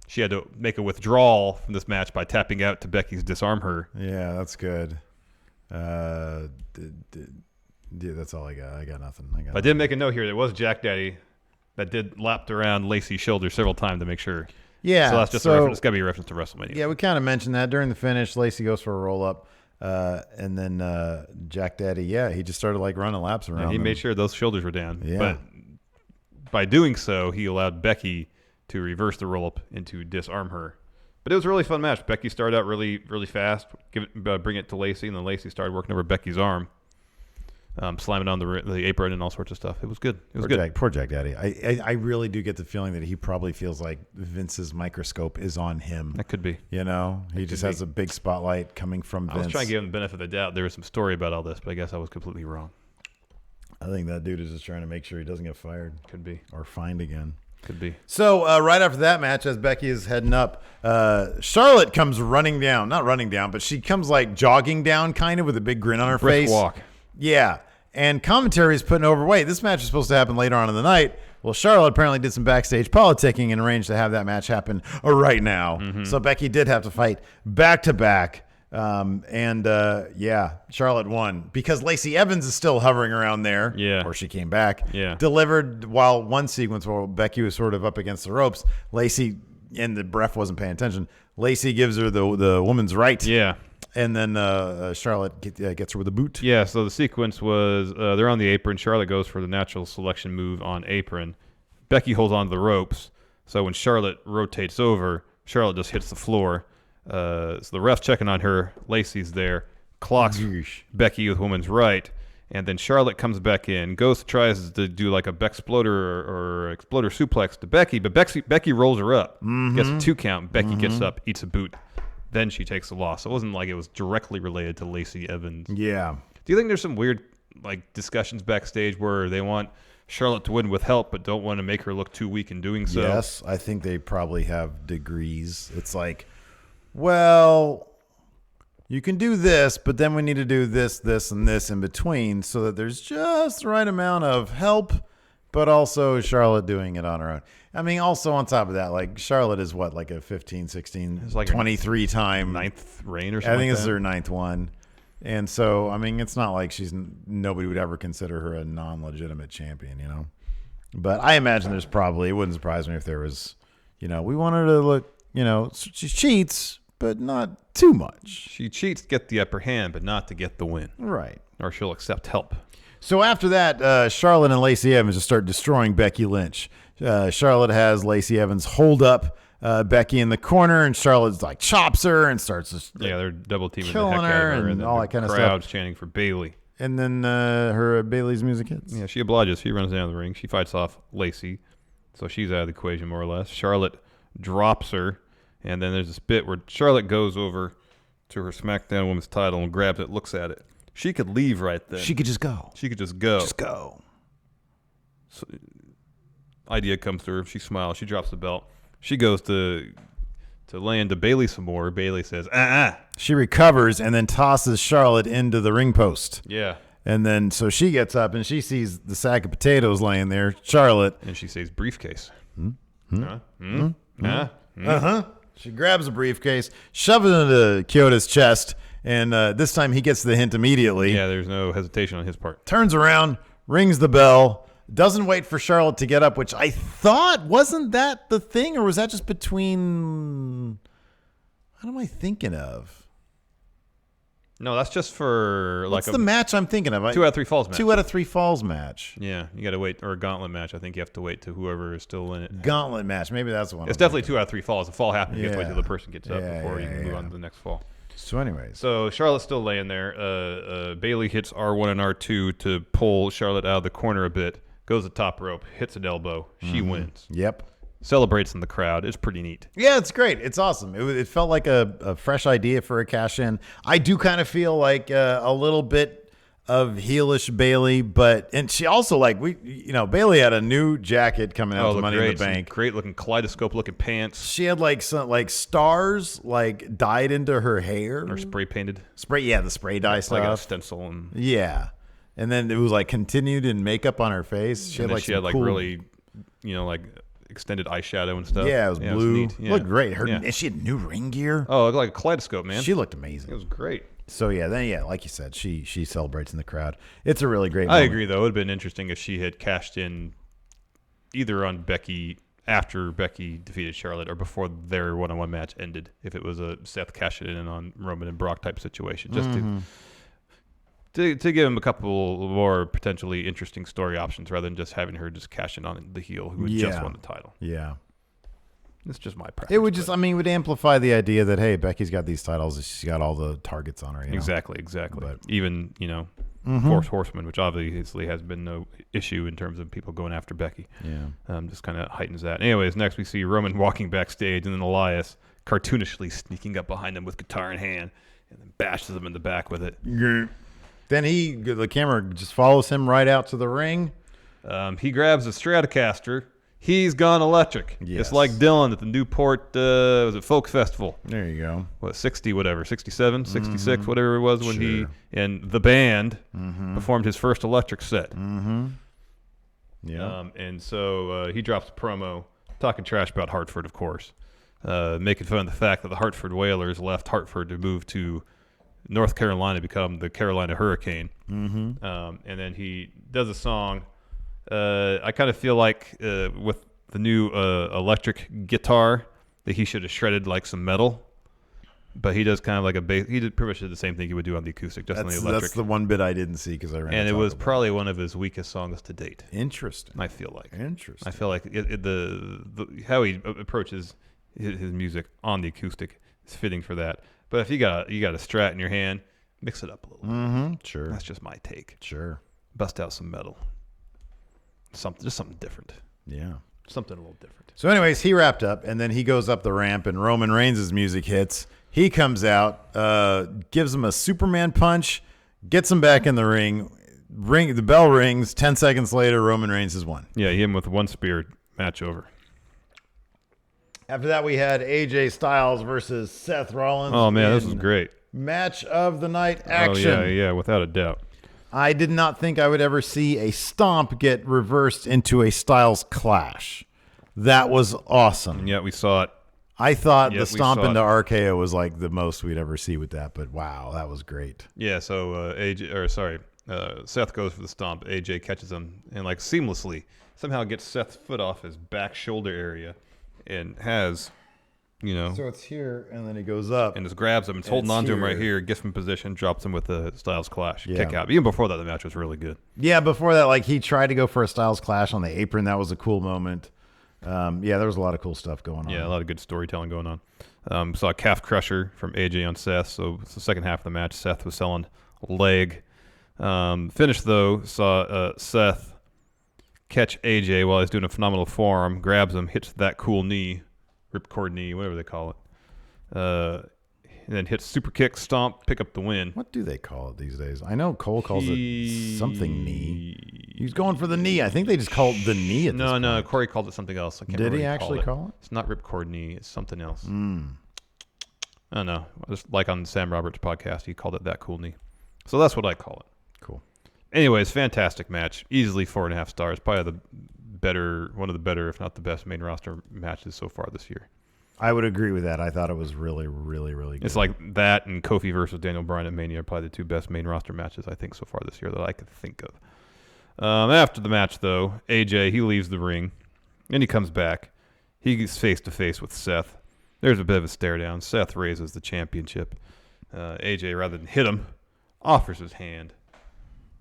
She had to make a withdrawal from this match by tapping out to Becky's Disarm Her. Yeah, that's good. Yeah, that's all I got. I got nothing. I did make a note here. There was Jack Daddy that did lapped around Lacey's shoulder several times to make sure. Yeah. So that's just a reference. It's got to be a reference to WrestleMania. Yeah, we kind of mentioned that during the finish. Lacey goes for a roll up. And then Jack Daddy, he just started like running laps around. And he made sure those shoulders were down. Yeah. But by doing so, he allowed Becky to reverse the roll up and to disarm her. But it was a really fun match. Becky started out really, really fast, bring it to Lacey, and then Lacey started working over Becky's arm, slamming on the apron and all sorts of stuff. It was good. It was good. Poor Jack Daddy. I really do get the feeling that he probably feels like Vince's microscope is on him. That could be. You know, he just has a big spotlight coming from Vince. I was trying to give him the benefit of the doubt. There was some story about all this, but I guess I was completely wrong. I think that dude is just trying to make sure he doesn't get fired. Could be. Or fined again. Could be. So right after that match, as Becky is heading up, Charlotte comes running down. Not running down, but she comes like jogging down kind of with a big grin on her face. Walk. Yeah. And commentary is putting over, wait, this match is supposed to happen later on in the night. Well, Charlotte apparently did some backstage politicking and arranged to have that match happen right now. Mm-hmm. So Becky did have to fight back-to-back. Charlotte won because Lacey Evans is still hovering around there. Yeah. Or she came back. Yeah. Delivered while one sequence while Becky was sort of up against the ropes. Lacey, and the ref wasn't paying attention. Lacey gives her the woman's right. Yeah. And then Charlotte gets her with a boot. Yeah, so the sequence was they're on the apron. Charlotte goes for the natural selection move on apron. Becky holds on to the ropes. So when Charlotte rotates over, Charlotte just hits the floor. So the ref's checking on her. Lacey's there. Clocks Becky with woman's right. And then Charlotte comes back in. Tries to do like a Bexploder or Exploder suplex to Becky. But Becky rolls her up. Mm-hmm. Gets a 2 count. Becky gets up, eats a boot. Then she takes the loss. So it wasn't like it was directly related to Lacey Evans. Yeah. Do you think there's some weird like discussions backstage where they want Charlotte to win with help but don't want to make her look too weak in doing so? Yes, I think they probably have degrees. It's like, well, you can do this, but then we need to do this, this, and this in between so that there's just the right amount of help, but also Charlotte doing it on her own. I mean, also on top of that, like Charlotte is what, like a 15, 16, it's like 23 time. 9th reign or something. I think like this is her 9th one. And so, I mean, it's not like nobody would ever consider her a non-legitimate champion, you know? But I imagine it wouldn't surprise me if there was, we want her to look, she cheats, but not too much. She cheats to get the upper hand, but not to get the win. Right. Or she'll accept help. So after that, Charlotte and Lacey Evans just start destroying Becky Lynch. Charlotte has Lacey Evans hold up Becky in the corner, and Charlotte's like chops her and starts just they're double teaming the killing heck out her of her, and then all the that kind of crowd's stuff. chanting for Bayley. And then her Bayley's music hits. Yeah, she obliges. She runs down the ring. She fights off Lacey, so she's out of the equation more or less. Charlotte drops her, and then there's this bit where Charlotte goes over to her SmackDown Women's title and grabs it, looks at it. She could leave right then. She could just go. She could just go. Just go. So, idea comes through. She smiles. She drops the belt. She goes to lay into Bayley some more. Bayley says, She recovers and then tosses Charlotte into the ring post. Yeah. And then so she gets up and she sees the sack of potatoes laying there. Charlotte. And she says, briefcase. She grabs a briefcase, shoves it into Kyoto's chest, and this time he gets the hint immediately. Yeah, there's no hesitation on his part. Turns around, rings the bell, doesn't wait for Charlotte to get up, which I thought, wasn't that the thing, or was that just between... What am I thinking of? No, that's just for What's the match I'm thinking of? 2 out of 3 falls match. 2 out of 3 falls match. Yeah, you got to wait, or a gauntlet match. I think you have to wait to whoever is still in it. Gauntlet match. Maybe that's the one. It's definitely 2 out of 3 falls. A fall happens, you have to wait Yeah. till the person gets up Yeah, before yeah, you can move yeah. on to the next fall. So anyways. So Charlotte's still laying there. Bayley hits R1 and R2 to pull Charlotte out of the corner a bit. Goes the top rope, hits an elbow. She wins. Yep. Celebrates in the crowd. It's pretty neat. Yeah, it's great. It's awesome. It felt like a fresh idea for a cash-in. I do kind of feel like a little bit of heelish Bayley, and she also Bayley had a new jacket coming out to Money in the Bank. Great looking kaleidoscope looking pants. She had some stars dyed into her hair Or spray painted. the spray dye stuff. Like a stencil. And Yeah, and then it was continued in makeup on her face. She had she had cool, really, extended eyeshadow and stuff. Yeah, it was blue. neat. Yeah. Looked great. Yeah. And she had new ring gear. Oh, it looked like a kaleidoscope, man. She looked amazing. It was great. So like you said, she celebrates in the crowd. It's a really great I moment. agree, though. It would have been interesting if she had cashed in either on Becky after Becky defeated Charlotte or before their one-on-one match ended. If it was a Seth cash it in on Roman and Brock type situation, just to give him a couple more potentially interesting story options rather than just having her just cash in on the heel who had just won the title. Yeah. It's just my preference. It would just, would amplify the idea that, hey, Becky's got these titles. She's got all the targets on her. You know? Exactly. But- Even, Horseman, which obviously has been no issue in terms of people going after Becky. Yeah. Just kind of heightens that. Anyways, next we see Roman walking backstage and then Elias cartoonishly sneaking up behind him with guitar in hand and then bashes him in the back with it. Then the camera just follows him right out to the ring. He grabs a Stratocaster. He's gone electric. Yes. It's like Dylan at the Newport, was it Folk Festival? There you go. What, 67, 66, whatever it was when he and the band performed his first electric set. Yeah. And so he drops a promo talking trash about Hartford, of course, making fun of the fact that the Hartford Whalers left Hartford to move to North Carolina to become the Carolina Hurricane. And then he does a song. I kind of feel like with the new electric guitar that he should have shredded some metal, but he does kind of like a bass. He pretty much did the same thing he would do on the acoustic, just on the electric. That's the one bit I didn't see because I ran. And it was probably one of his weakest songs to date. Interesting. I feel like. Interesting. I feel like the how he approaches his music on the acoustic is fitting for that. But if you got a Strat in your hand, mix it up a little. Sure. That's just my take. Sure. Bust out some metal. Just something different. Yeah. Something a little different. So anyways, he wrapped up, and then he goes up the ramp, and Roman Reigns' music hits. He comes out, gives him a Superman punch, gets him back in the ring. The bell rings. 10 seconds later, Roman Reigns has won. Yeah, he hit him with one spear, match over. After that, we had AJ Styles versus Seth Rollins. Oh, man, this in was great. Match of the night action. Oh, yeah, without a doubt. I did not think I would ever see a stomp get reversed into a Styles clash. That was awesome. And yet we saw it. I thought Yet the we stomp saw into it. RKO was the most we'd ever see with that, but wow, that was great. Yeah, so Seth goes for the stomp. AJ catches him and seamlessly somehow gets Seth's foot off his back shoulder area and has You know, So it's here, and then he goes up. and just grabs him. It's And holding it's on to him right here. here, gets him in position, drops him with the Styles Clash Yeah. kick out. Even before that, the match was really good. Yeah, before that, like he tried to go for a Styles Clash on the apron. That was a cool moment. Yeah, there was a lot of cool stuff going on. Yeah, a lot of good storytelling going on. Saw a calf crusher from AJ on Seth. So it's the second half of the match. Seth was selling leg. Finish though, saw Seth catch AJ while he's doing a phenomenal forearm, grabs him, hits that cool knee, ripcord knee, whatever they call it. And then hits super kick, stomp, pick up the win. What do they call it these days? I know Cole calls it something knee. He's going for the knee. I think they just call it the knee at this point. No, Corey called it something else. I can't Did remember he what actually call it? It's not ripcord knee. It's something else. I don't know. Just like on Sam Roberts' podcast, he called it that cool knee. So that's what I call it. Cool. Anyways, fantastic match. Easily 4.5 stars. Probably one of the better, if not the best, main roster matches so far this year. I would agree with that. I thought it was really, really, really good. It's like that and Kofi versus Daniel Bryan at Mania are probably the two best main roster matches I think so far this year that I could think of. After the match, though, AJ, he leaves the ring, and he comes back. He gets face-to-face with Seth. There's a bit of a stare down. Seth raises the championship. AJ, rather than hit him, offers his hand.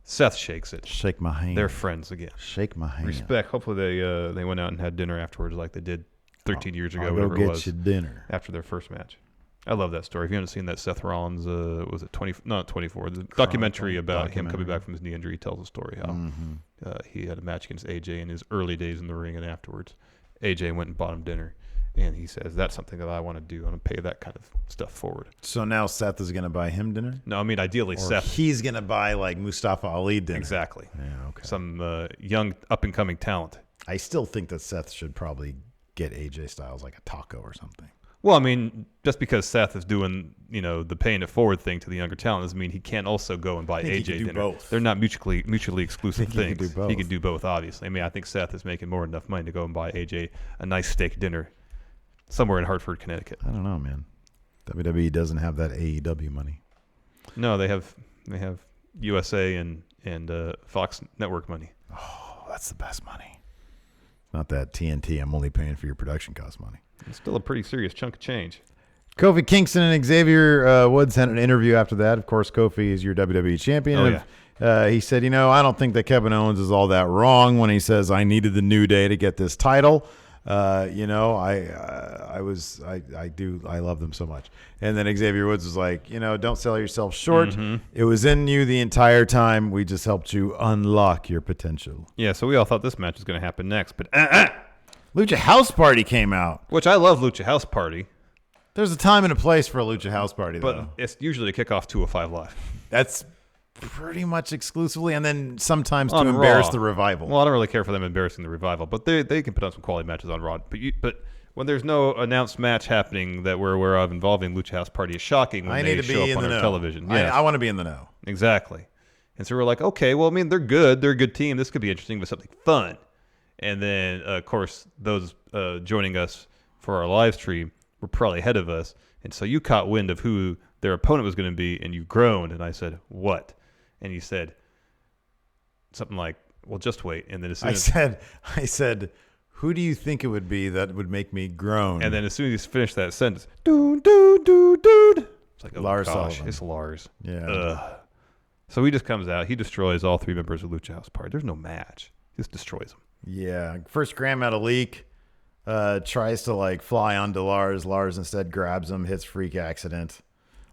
Seth shakes it. Shake my hand. They're friends again. Shake my hand. Respect. Hopefully they went out and had dinner afterwards like they did 13 years ago, I'll whatever go it get was, you dinner. after their first match. I love that story. If you haven't seen that Seth Rollins, was it 24, the documentary about him coming back from his knee injury, tells the story how he had a match against AJ in his early days in the ring, and afterwards AJ went and bought him dinner. And he says, that's something that I want to do. I want to pay that kind of stuff forward. So now Seth is going to buy him dinner? No, I mean, ideally, Or Seth. he's going to buy like Mustafa Ali dinner. Exactly. Yeah, okay. Some young, up-and-coming talent. I still think that Seth should probably get AJ Styles like a taco or something. Well, I mean, just because Seth is doing, the paying it forward thing to the younger talent doesn't mean he can't also go and buy think he AJ can do dinner. both. They're not mutually exclusive I think he things. can do both. He can do both, obviously. I mean, I think Seth is making more than enough money to go and buy AJ a nice steak dinner somewhere in Hartford, Connecticut. I don't know, man. WWE doesn't have that AEW money. No, they have USA and Fox Network money. Oh, that's the best money. Not that TNT. I'm only paying for your production cost money. It's still a pretty serious chunk of change. Kofi Kingston and Xavier Woods had an interview after that. Of course, Kofi is your WWE champion. Oh, yeah. He said, I don't think that Kevin Owens is all that wrong when he says I needed the New Day to get this title. I love them so much. And then Xavier Woods was like, don't sell yourself short. It was in you the entire time. We just helped you unlock your potential. Yeah, so we all thought this match was going to happen next, but Lucha House Party came out. which I love Lucha House Party, There's a time and a place for a Lucha House Party, but though. it's usually to kick off 205 Live. That's pretty much exclusively, and then sometimes to On embarrass Raw. the Revival. Well, I don't really care for them embarrassing the Revival, but they can put on some quality matches on Raw. But when there's no announced match happening that we're aware of involving Lucha House Party, it's shocking when I they need to show be up in on the our know. television. Yes, I want to be in the know. exactly. And so we're like, okay, well, I mean, they're good. They're a good team. This could be interesting, but something fun. And then, of course, those joining us for our live stream were probably ahead of us. And so you caught wind of who their opponent was going to be, and you groaned. And I said, what? And you said something like, well, just wait. And then as soon I said, who do you think it would be that would make me groan? And then as soon as you finish that sentence, dude, it's like, oh, Lars gosh, Sullivan. it's Lars. Yeah. Ugh. So he just comes out. He destroys all three members of Lucha House Party. There's no match. He just destroys them. Yeah. First Graham had a leak. Tries to fly onto Lars. Lars instead grabs him, hits freak accident.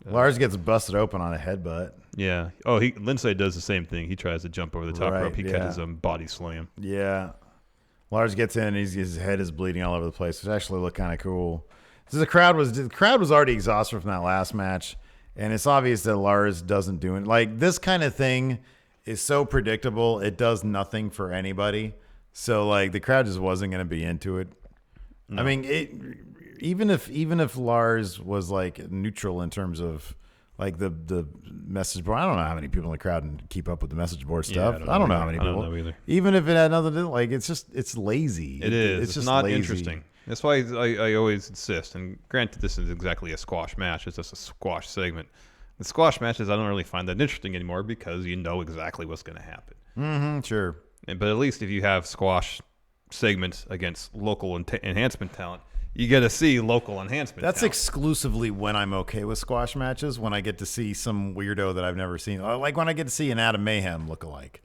Lars gets busted open on a headbutt. Yeah. Oh, Lindsay does the same thing. He tries to jump over the top Right, rope. He yeah. catches him, body slam. Yeah. Lars gets in. His head is bleeding all over the place, which actually looked kind of cool. So the crowd was already exhausted from that last match, and it's obvious that Lars doesn't do it. This kind of thing is so predictable. It does nothing for anybody. So the crowd just wasn't going to be into it. No. I mean, even if Lars was neutral in terms of the message board. I don't know how many people in the crowd can keep up with the message board stuff. I don't know how many people. I don't know either. Even if it had nothing to do, it's lazy. It is. It's just not lazy. interesting. That's why I always insist. And granted, this is exactly a squash match. It's just a squash segment. The squash matches I don't really find that interesting anymore because you know exactly what's going to happen. Mm-hmm, sure. But at least if you have squash segments against local enhancement talent, you get to see local enhancement. That's talent. exclusively when I'm okay with squash matches, when I get to see some weirdo that I've never seen. Like when I get to see an Adam Mayhem lookalike.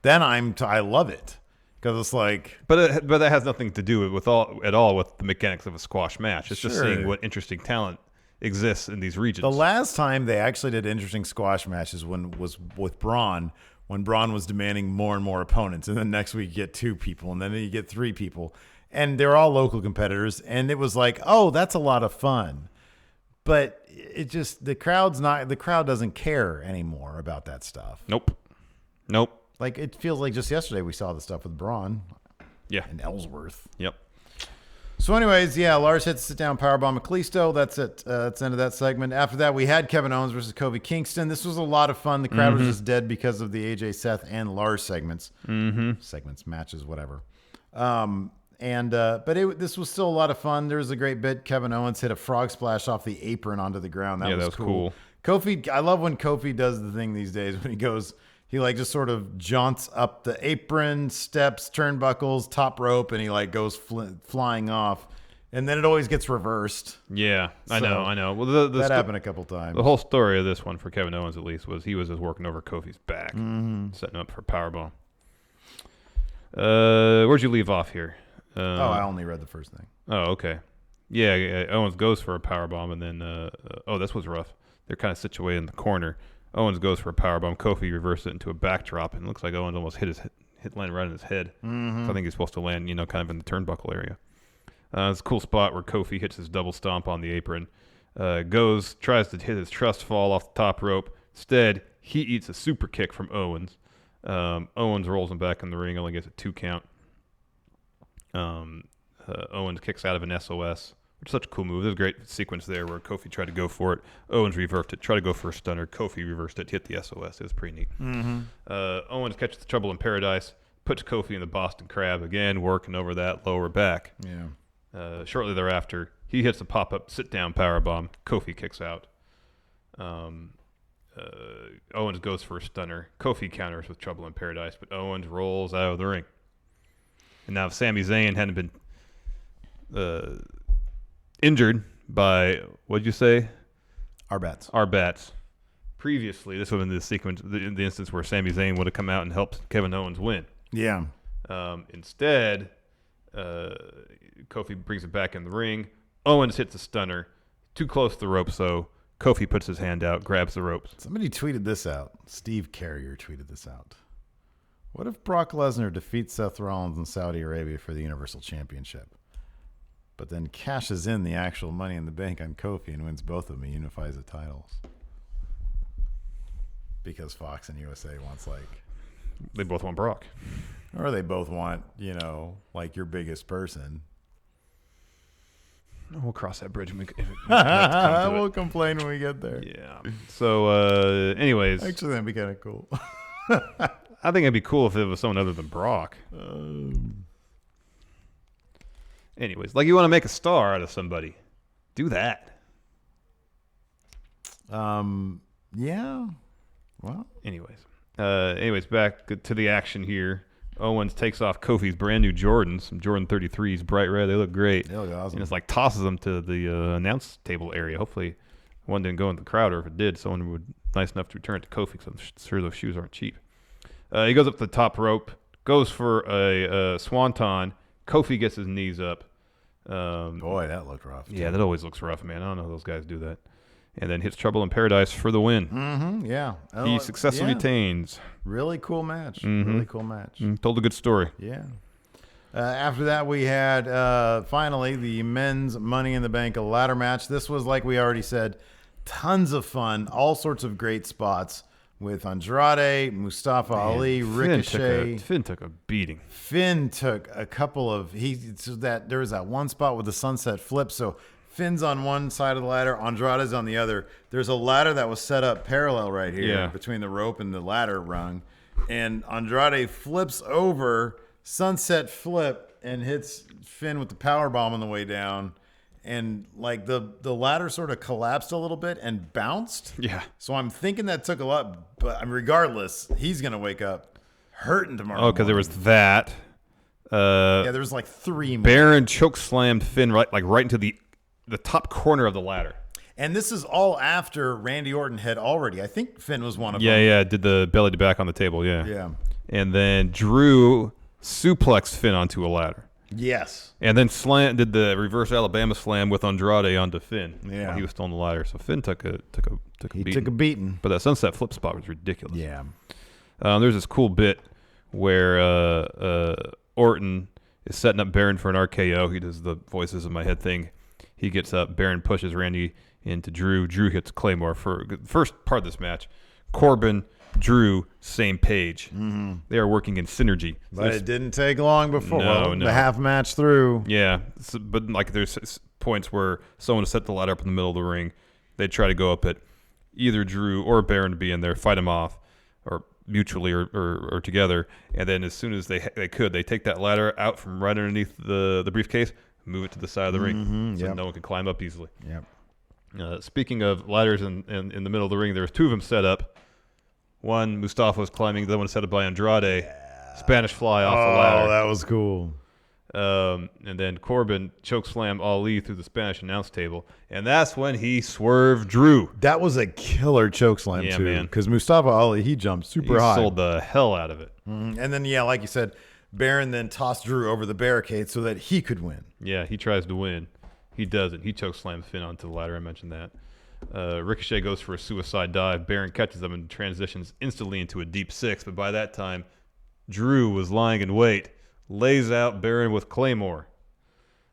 Then I love it. Because it's like... But that has nothing to do at all with the mechanics of a squash match. It's just Sure. seeing what interesting talent exists in these regions. The last time they actually did interesting squash matches was with Braun, when Braun was demanding more and more opponents. And then next week you get 2 people, and then you get 3 people. And they're all local competitors. And it was like, oh, that's a lot of fun. But it just, the crowd doesn't care anymore about that stuff. Nope. Like, it feels like just yesterday we saw the stuff with Braun. Yeah. And Ellsworth. Yep. So anyways, yeah, Lars hits a sit-down powerbomb at Kalisto. That's it. That's the end of that segment. After that, we had Kevin Owens versus Kofi Kingston. This was a lot of fun. The crowd was just dead because of the AJ, Seth, and Lars segments. Segments, matches, whatever. This was still a lot of fun. There was a great bit. Kevin Owens hit a frog splash off the apron onto the ground. That was cool. Kofi, I love when Kofi does the thing these days when he goes... He like just sort of jaunts up the apron, steps, turnbuckles, top rope, and he like goes flying off. And then it always gets reversed. Yeah, I know. Well, that happened a couple times. The whole story of this one for Kevin Owens, at least, was he was just working over Kofi's back, setting him up for a powerbomb. Where'd you leave off here? I only read the first thing. Oh, okay. Yeah, Owens goes for a powerbomb, and then this was rough. They're kind of situated in the corner. Owens goes for a powerbomb. Kofi reverses it into a backdrop, and it looks like Owens almost landed right in his head. So I think he's supposed to land, kind of in the turnbuckle area. It's a cool spot where Kofi hits his double stomp on the apron. Tries to hit his trust fall off the top rope. Instead, he eats a super kick from Owens. Owens rolls him back in the ring, only gets a 2 count. Owens kicks out of an SOS. Which is such a cool move. There's a great sequence there where Kofi tried to go for it. Owens reversed it, tried to go for a stunner. Kofi reversed it, hit the SOS. It was pretty neat. Owens catches the Trouble in Paradise, puts Kofi in the Boston Crab again, working over that lower back. Yeah. Shortly thereafter, he hits a pop-up sit-down powerbomb. Kofi kicks out. Owens goes for a stunner. Kofi counters with Trouble in Paradise, but Owens rolls out of the ring. And now if Sami Zayn hadn't been... injured by, what'd you say? Our bats. Previously, this would have been the sequence, the instance where Sami Zayn would have come out and helped Kevin Owens win. Yeah. Instead, Kofi brings it back in the ring. Owens hits a stunner. Too close to the rope, so Kofi puts his hand out, grabs the ropes. Somebody tweeted this out. Steve Carrier tweeted this out. What if Brock Lesnar defeats Seth Rollins in Saudi Arabia for the Universal Championship? But then cashes in the actual Money in the Bank on Kofi and wins both of them and unifies the titles. Because Fox and USA wants they both want Brock. Or they both want, like your biggest person. We'll cross that bridge. We'll complain when we get there. Yeah. So, anyways. Actually, that'd be kind of cool. I think it'd be cool if it was someone other than Brock. Anyways, like you want to make a star out of somebody. Do that. Yeah. Well. Anyways, back to the action here. Owens takes off Kofi's brand new Jordans, some Jordan 33s, bright red. They look great. They look awesome. And it's like tosses them to the announce table area. Hopefully one didn't go into the crowd, or if it did, someone would nice enough to return it to Kofi, because I'm sure those shoes aren't cheap. He goes up to the top rope, goes for a swanton. Kofi gets his knees up. Boy, that looked rough. Yeah, that always looks rough, man. I don't know how those guys do that. And then hits Trouble in Paradise for the win. Yeah. He successfully retains. Really cool match. Really cool match. Told a good story. Yeah. After that, we had finally the men's Money in the Bank ladder match. This was, like we already said, tons of fun. All sorts of great spots with Andrade, Mustafa Ali, Ricochet. Finn took a beating. Finn took a couple of there was that one spot with the sunset flip. So Finn's on one side of the ladder, Andrade's on the other. There's a ladder that was set up parallel right here between the rope and the ladder rung. And Andrade flips over, sunset flip, and hits Finn with the power bomb on the way down. And like the ladder sort of collapsed a little bit and bounced. Yeah. So I'm thinking that took a lot, but regardless, he's going to wake up hurting tomorrow. Oh, because there was that. Yeah, there's like 3 more. Baron choke slammed Finn right into the top corner of the ladder. And this is all after Randy Orton had already. I think Finn was one of them. Yeah, did the belly to back on the table. Yeah. Yeah. And then Drew suplexed Finn onto a ladder. Yes. And then did the reverse Alabama slam with Andrade onto Finn. Yeah. While he was still on the ladder. So Finn took a beating. He took a beating. But that sunset flip spot was ridiculous. Yeah. There's this cool bit where Orton is setting up Baron for an RKO. He does the voices in my head thing. He gets up. Baron pushes Randy into Drew. Drew hits Claymore for the first part of this match. Corbin, Drew, same page. Mm-hmm. They are working in synergy. So but it didn't take long before No. the half match through. Yeah, but like there's points where someone set the ladder up in the middle of the ring. They'd try to go up it. Either Drew or Baron to be in there, fight him off, or mutually or together. And then as soon as they could, they take that ladder out from right underneath the briefcase, move it to the side of the ring so no one can climb up easily. Yep. Speaking of ladders in the middle of the ring, there was 2 of them set up. One, Mustafa was climbing. The other one set up by Andrade. Yeah. Spanish fly off the ladder. Oh, that was cool. And then Corbin chokeslammed Ali through the Spanish announce table. And that's when he swerved Drew. That was a killer chokeslam, too. Man. Because Mustafa Ali, he jumped super high. He sold the hell out of it. Mm-hmm. And then, like you said, Baron then tossed Drew over the barricade so that he could win. Yeah, he tries to win. He doesn't. He chokeslams Finn onto the ladder. I mentioned that. Ricochet goes for a suicide dive. Baron catches them and transitions instantly into a deep 6. But by that time, Drew was lying in wait. Lays out Baron with Claymore.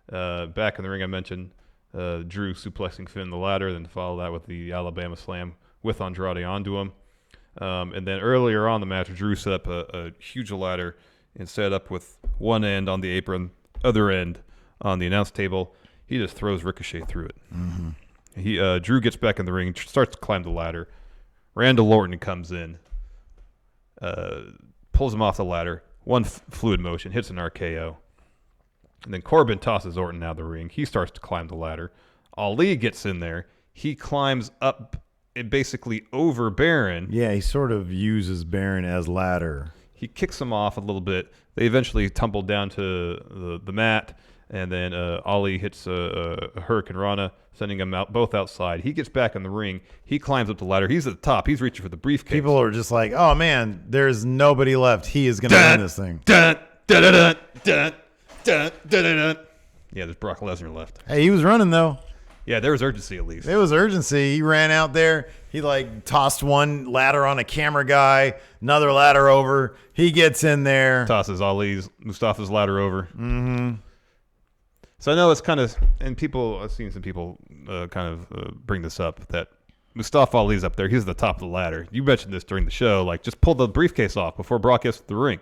Back in the ring, I mentioned Drew suplexing Finn the ladder, then follow that with the Alabama slam with Andrade onto him. And then earlier on the match, Drew set up a huge ladder and set up with one end on the apron, other end on the announce table. He just throws Ricochet through it. Mm-hmm. Drew gets back in the ring, starts to climb the ladder. Randall Orton comes in, pulls him off the ladder. One fluid motion, hits an RKO. And then Corbin tosses Orton out of the ring. He starts to climb the ladder. Ali gets in there. He climbs up basically over Baron. Yeah, he sort of uses Baron as ladder. He kicks him off a little bit. They eventually tumble down to the mat. And then Ali hits a Hurricane Rana, sending them both outside. He gets back in the ring. He climbs up the ladder. He's at the top. He's reaching for the briefcase. People are just like, oh, man, there's nobody left. He is going to win this thing. Yeah, there's Brock Lesnar left. Hey, he was running, though. Yeah, there was urgency at least. There was urgency. He ran out there. He, tossed one ladder on a camera guy, another ladder over. He gets in there. Tosses Mustafa's ladder over. Mm-hmm. So I know it's kind of, and I've seen some people bring this up, that Mustafa Ali's up there. He's at the top of the ladder. You mentioned this during the show. Just pull the briefcase off before Brock gets to the ring.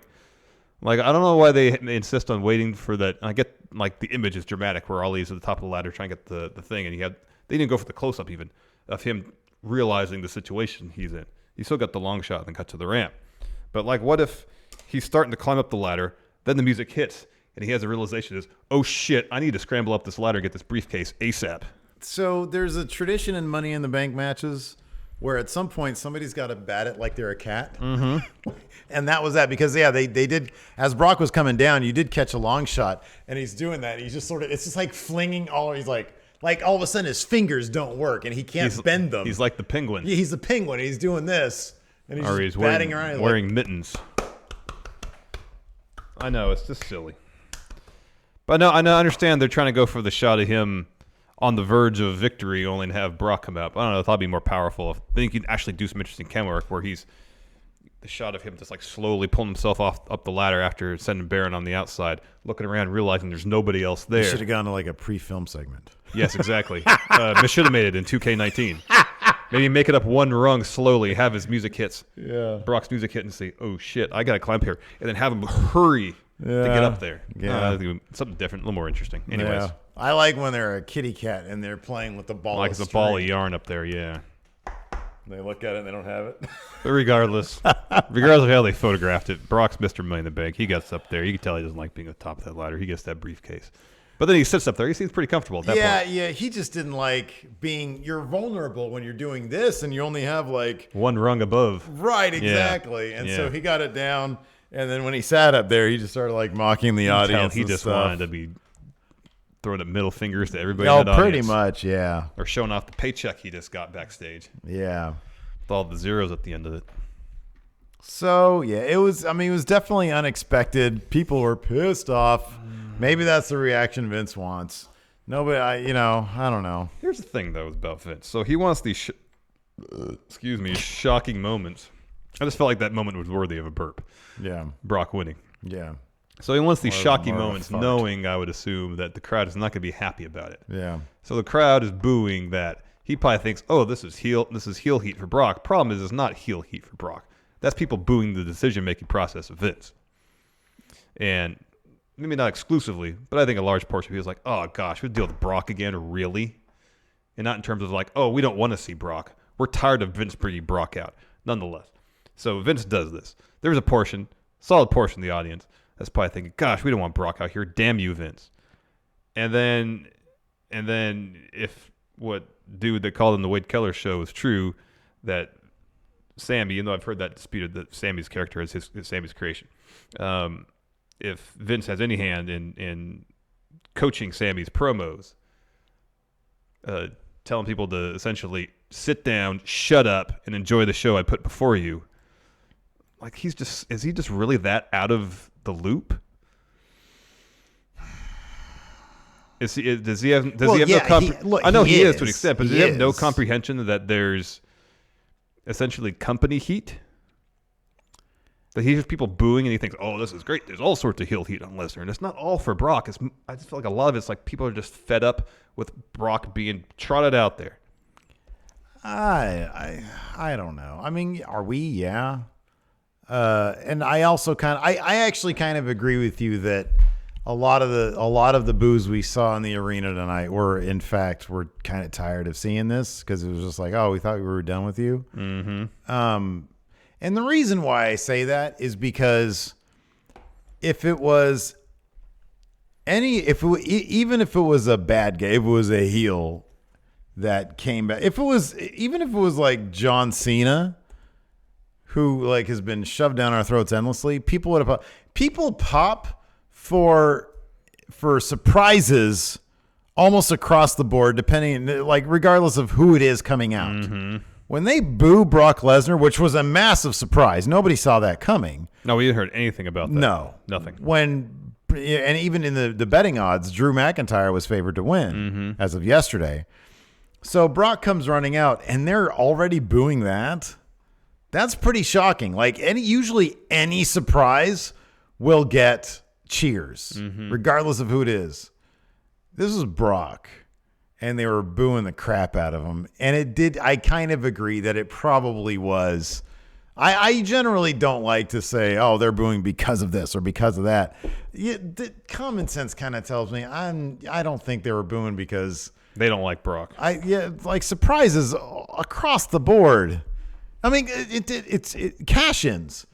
I don't know why they insist on waiting for that. I get, the image is dramatic where Ali's at the top of the ladder trying to get the thing, and they didn't go for the close-up even of him realizing the situation he's in. You still got the long shot and then cut to the ramp. But, what if he's starting to climb up the ladder, then the music hits, and he has a realization is, oh shit, I need to scramble up this ladder and get this briefcase ASAP. So there's a tradition in Money in the Bank matches where at some point somebody's got to bat it like they're a cat. Mm-hmm. And that was that because, they did, as Brock was coming down, you did catch a long shot, and he's doing that. He's just it's just flinging he's like all of a sudden his fingers don't work and he can't bend them. He's like the penguin. Yeah, he's the penguin. He's doing this. And he's batting around. Wearing mittens. I know, it's just silly. But no, I understand they're trying to go for the shot of him on the verge of victory, only to have Brock come out. But I don't know, I thought it'd be more powerful. Then you can actually do some interesting camera work where he's the shot of him just slowly pulling himself up the ladder after sending Baron on the outside, looking around, realizing there's nobody else there. You should have gone to a pre-film segment. Yes, exactly. Should have made it in 2K19. Maybe make it up one rung slowly, have his music hits. Yeah. Brock's music hit and say, oh shit, I got to climb here. And then have him hurry to get up there. Yeah. Something different, a little more interesting. Anyways. Yeah. I like when they're a kitty cat and they're playing with the ball. It's a ball of yarn up there, yeah. They look at it and they don't have it. But regardless of how they photographed it, Brock's Mr. Money in the Bank. He gets up there. You can tell he doesn't like being at the top of that ladder. He gets that briefcase. But then he sits up there. He seems pretty comfortable at that point. Yeah. He just didn't like you're vulnerable when you're doing this and you only have one rung above. Right, exactly. Yeah. And so he got it down And then when he sat up there, he just started like mocking the audience. He and just stuff. wanted to be throwing up middle fingers to everybody. Oh, in that pretty audience. much, yeah. Or showing off the paycheck he just got backstage Yeah. with all the zeros at the end of it. So, yeah, it was definitely unexpected. People were pissed off. Maybe that's the reaction Vince wants. Nobody, I don't know. Here's the thing, though, about Vince. So he wants these, shocking moments. I just felt like that moment was worthy of a burp. Yeah. Brock winning. Yeah. So he wants these shocking more of a moments, fart. knowing, I would assume, that the crowd is not going to be happy about it. Yeah. So the crowd is booing that. He probably thinks, oh, this is heel heat for Brock. Problem is, it's not heel heat for Brock. That's people booing the decision-making process of Vince. And maybe not exclusively, but I think a large portion of people is like, oh, gosh, we deal with Brock again, really? And not in terms of like, oh, we don't want to see Brock. We're tired of Vince bringing Brock out, nonetheless. So Vince does this. There's a solid portion of the audience that's probably thinking, gosh, we don't want Brock out here. Damn you, Vince. And then if what dude that called him the Wade Keller show is true, that Sammy, even though I've heard that disputed, that Sammy's character is Sammy's creation. If Vince has any hand in coaching Sammy's promos, telling people to essentially sit down, shut up, and enjoy the show I put before you, like is he just really that out of the loop? Does he have no I know he is to an extent, but does he have no comprehension that there's essentially company heat? That he hears people booing and he thinks, oh, this is great. There's all sorts of heel heat on Lesnar. And it's not all for Brock. I just feel like a lot of it's like people are just fed up with Brock being trotted out there. I don't know. I mean, are we? Yeah. And I also I actually kind of agree with you that a lot of the boos we saw in the arena tonight were kind of tired of seeing this, because it was just like, oh, we thought we were done with you. Mm-hmm. And the reason why I say that is because even if it was a bad guy, if it was a heel that came back, even if it was like John Cena, who like has been shoved down our throats endlessly, people pop for surprises almost across the board, regardless of who it is coming out. Mm-hmm. When they boo Brock Lesnar, which was a massive surprise, nobody saw that coming. No, we didn't heard anything about that. No, nothing. And even in the betting odds, Drew McIntyre was favored to win as of yesterday. So Brock comes running out, and they're already booing that. That's pretty shocking. Like usually any surprise will get cheers, regardless of who it is. This is Brock, and they were booing the crap out of him. And I kind of agree that it probably was. I generally don't like to say, oh, they're booing because of this or because of that. The common sense kind of tells me I don't think they were booing because they don't like Brock. Like surprises across the board. I mean, it's cash-ins.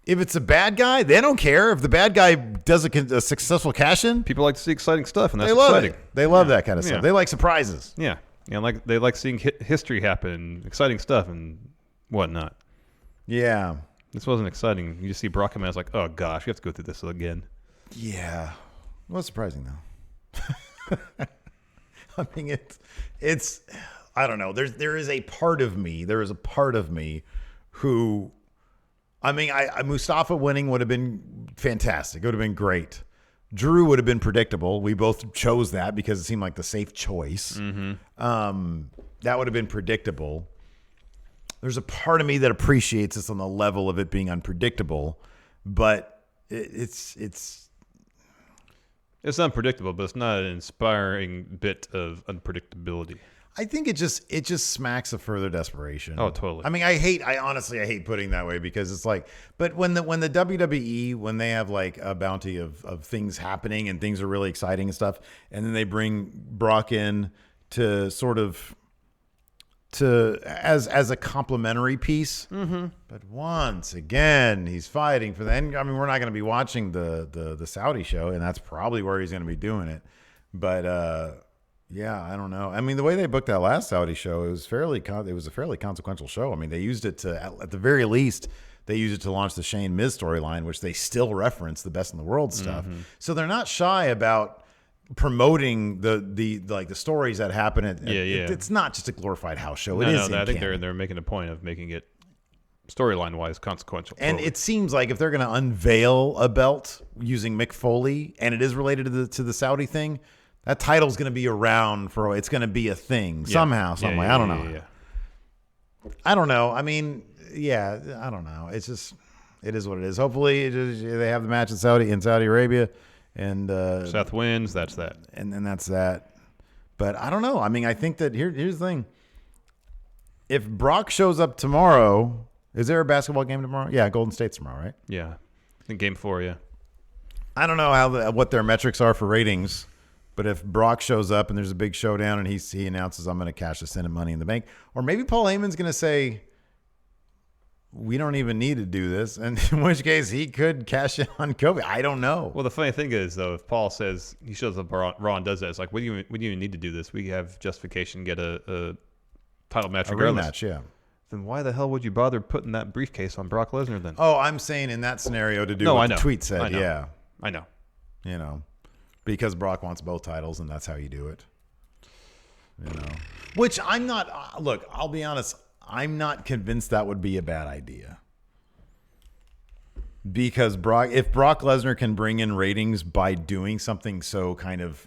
If it's a bad guy, they don't care. If the bad guy does a successful cash-in, people like to see exciting stuff, and that's they love exciting. It. They love that kind of stuff. They like surprises. Yeah, like they like seeing history happen, exciting stuff, and whatnot. Yeah, this wasn't exciting. You just see Brock come out, it's like, oh gosh, we have to go through this again. Yeah, it was surprising though. I mean, it's I don't know. There is a part of me who. I mean, Mustafa winning would have been fantastic. It would have been great. Drew would have been predictable. We both chose that because it seemed like the safe choice. Mm-hmm. That would have been predictable. There's a part of me that appreciates this on the level of it being unpredictable, but it's unpredictable, but it's not an inspiring bit of unpredictability. I think it just smacks of further desperation. Oh, totally. I mean, I honestly hate putting it that way, because it's like, but when the WWE, when they have like a bounty of things happening and things are really exciting and stuff, and then they bring Brock in to sort of as a complimentary piece. Mm-hmm. But once again, he's fighting for that. I mean, we're not going to be watching the Saudi show, and that's probably where he's going to be doing it. But yeah, I don't know. I mean, the way they booked that last Saudi show, it was a fairly consequential show. I mean, they used it to, at the very least, They use it to launch the Shane Miz storyline, which they still reference the Best in the World stuff. So they're not shy about promoting the stories that happen. It's not just a glorified house show. It is. I think they're making a point of making it storyline wise consequential. And it seems like if they're going to unveil a belt using Mick Foley, and it is related to the Saudi thing, that title's going to be around it's going to be a thing somehow, some way. I don't know. I don't know. I mean, I don't know. It's just, it is what it is. Hopefully they have the match in Saudi Arabia, and Seth wins. That's that. And then that's that. But I don't know. I mean, I think that here's the thing. If Brock shows up tomorrow, is there a basketball game tomorrow? Yeah, Golden State's tomorrow, right? Yeah. I think game 4, yeah. I don't know what their metrics are for ratings, but if Brock shows up and there's a big showdown and he announces, I'm going to cash this in at Money in the Bank, or maybe Paul Heyman's going to say, we don't even need to do this, and in which case he could cash in on Kofi. I don't know. Well, the funny thing is, though, if Paul says he shows up, Raw and does that, it's like, we don't even need to do this. We have justification, get a title match, a regardless. rematch, yeah. Then why the hell would you bother putting that briefcase on Brock Lesnar then? Oh, I'm saying in that scenario to do what the tweet said. I know. Yeah, I know. You know, because Brock wants both titles, and that's how you do it. You know, which I'm not. Look, I'll be honest. I'm not convinced that would be a bad idea. Because if Brock Lesnar can bring in ratings by doing something so kind of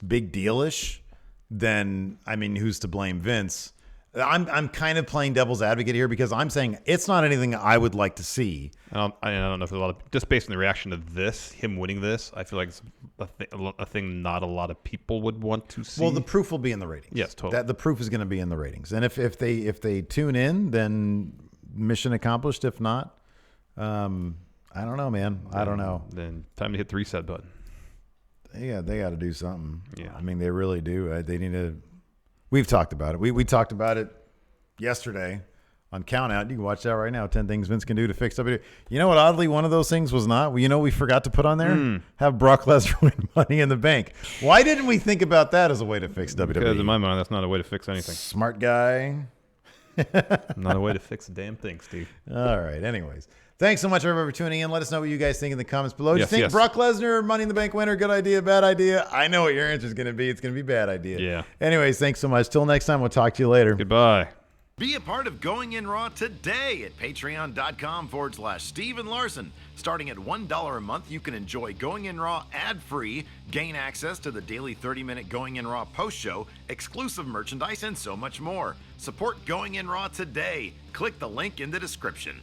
big deal-ish, then, I mean, who's to blame Vince? I'm kind of playing devil's advocate here because I'm saying it's not anything I would like to see. I don't know if a lot of, just based on the reaction to this, him winning this, I feel like it's a thing not a lot of people would want to see. Well, the proof will be in the ratings. Yes, totally. The proof is going to be in the ratings, and if they tune in, then mission accomplished. If not, I don't know, man. I don't know. Then time to hit the reset button. Yeah, they got to do something. Yeah. I mean, they really do. They need to. We've talked about it. We talked about it yesterday on Count Out. You can watch that right now. 10 things Vince can do to fix WWE. You know what? Oddly, one of those things was not. You know, we forgot to put on there. Have Brock Lesnar win Money in the Bank. Why didn't we think about that as a way to fix WWE? Because in my mind, that's not a way to fix anything. Smart guy. Not a way to fix a damn thing, Steve. All right. Anyways. Thanks so much, everybody, for tuning in. Let us know what you guys think in the comments below. Do you think Yes. Brock Lesnar, Money in the Bank winner, good idea, bad idea? I know what your answer is going to be. It's going to be bad idea. Yeah. Anyways, thanks so much. Till next time, we'll talk to you later. Goodbye. Be a part of Going In Raw today at patreon.com/Steve and Larson. Starting at $1 a month, you can enjoy Going In Raw ad-free, gain access to the daily 30-minute Going In Raw post show, exclusive merchandise, and so much more. Support Going In Raw today. Click the link in the description.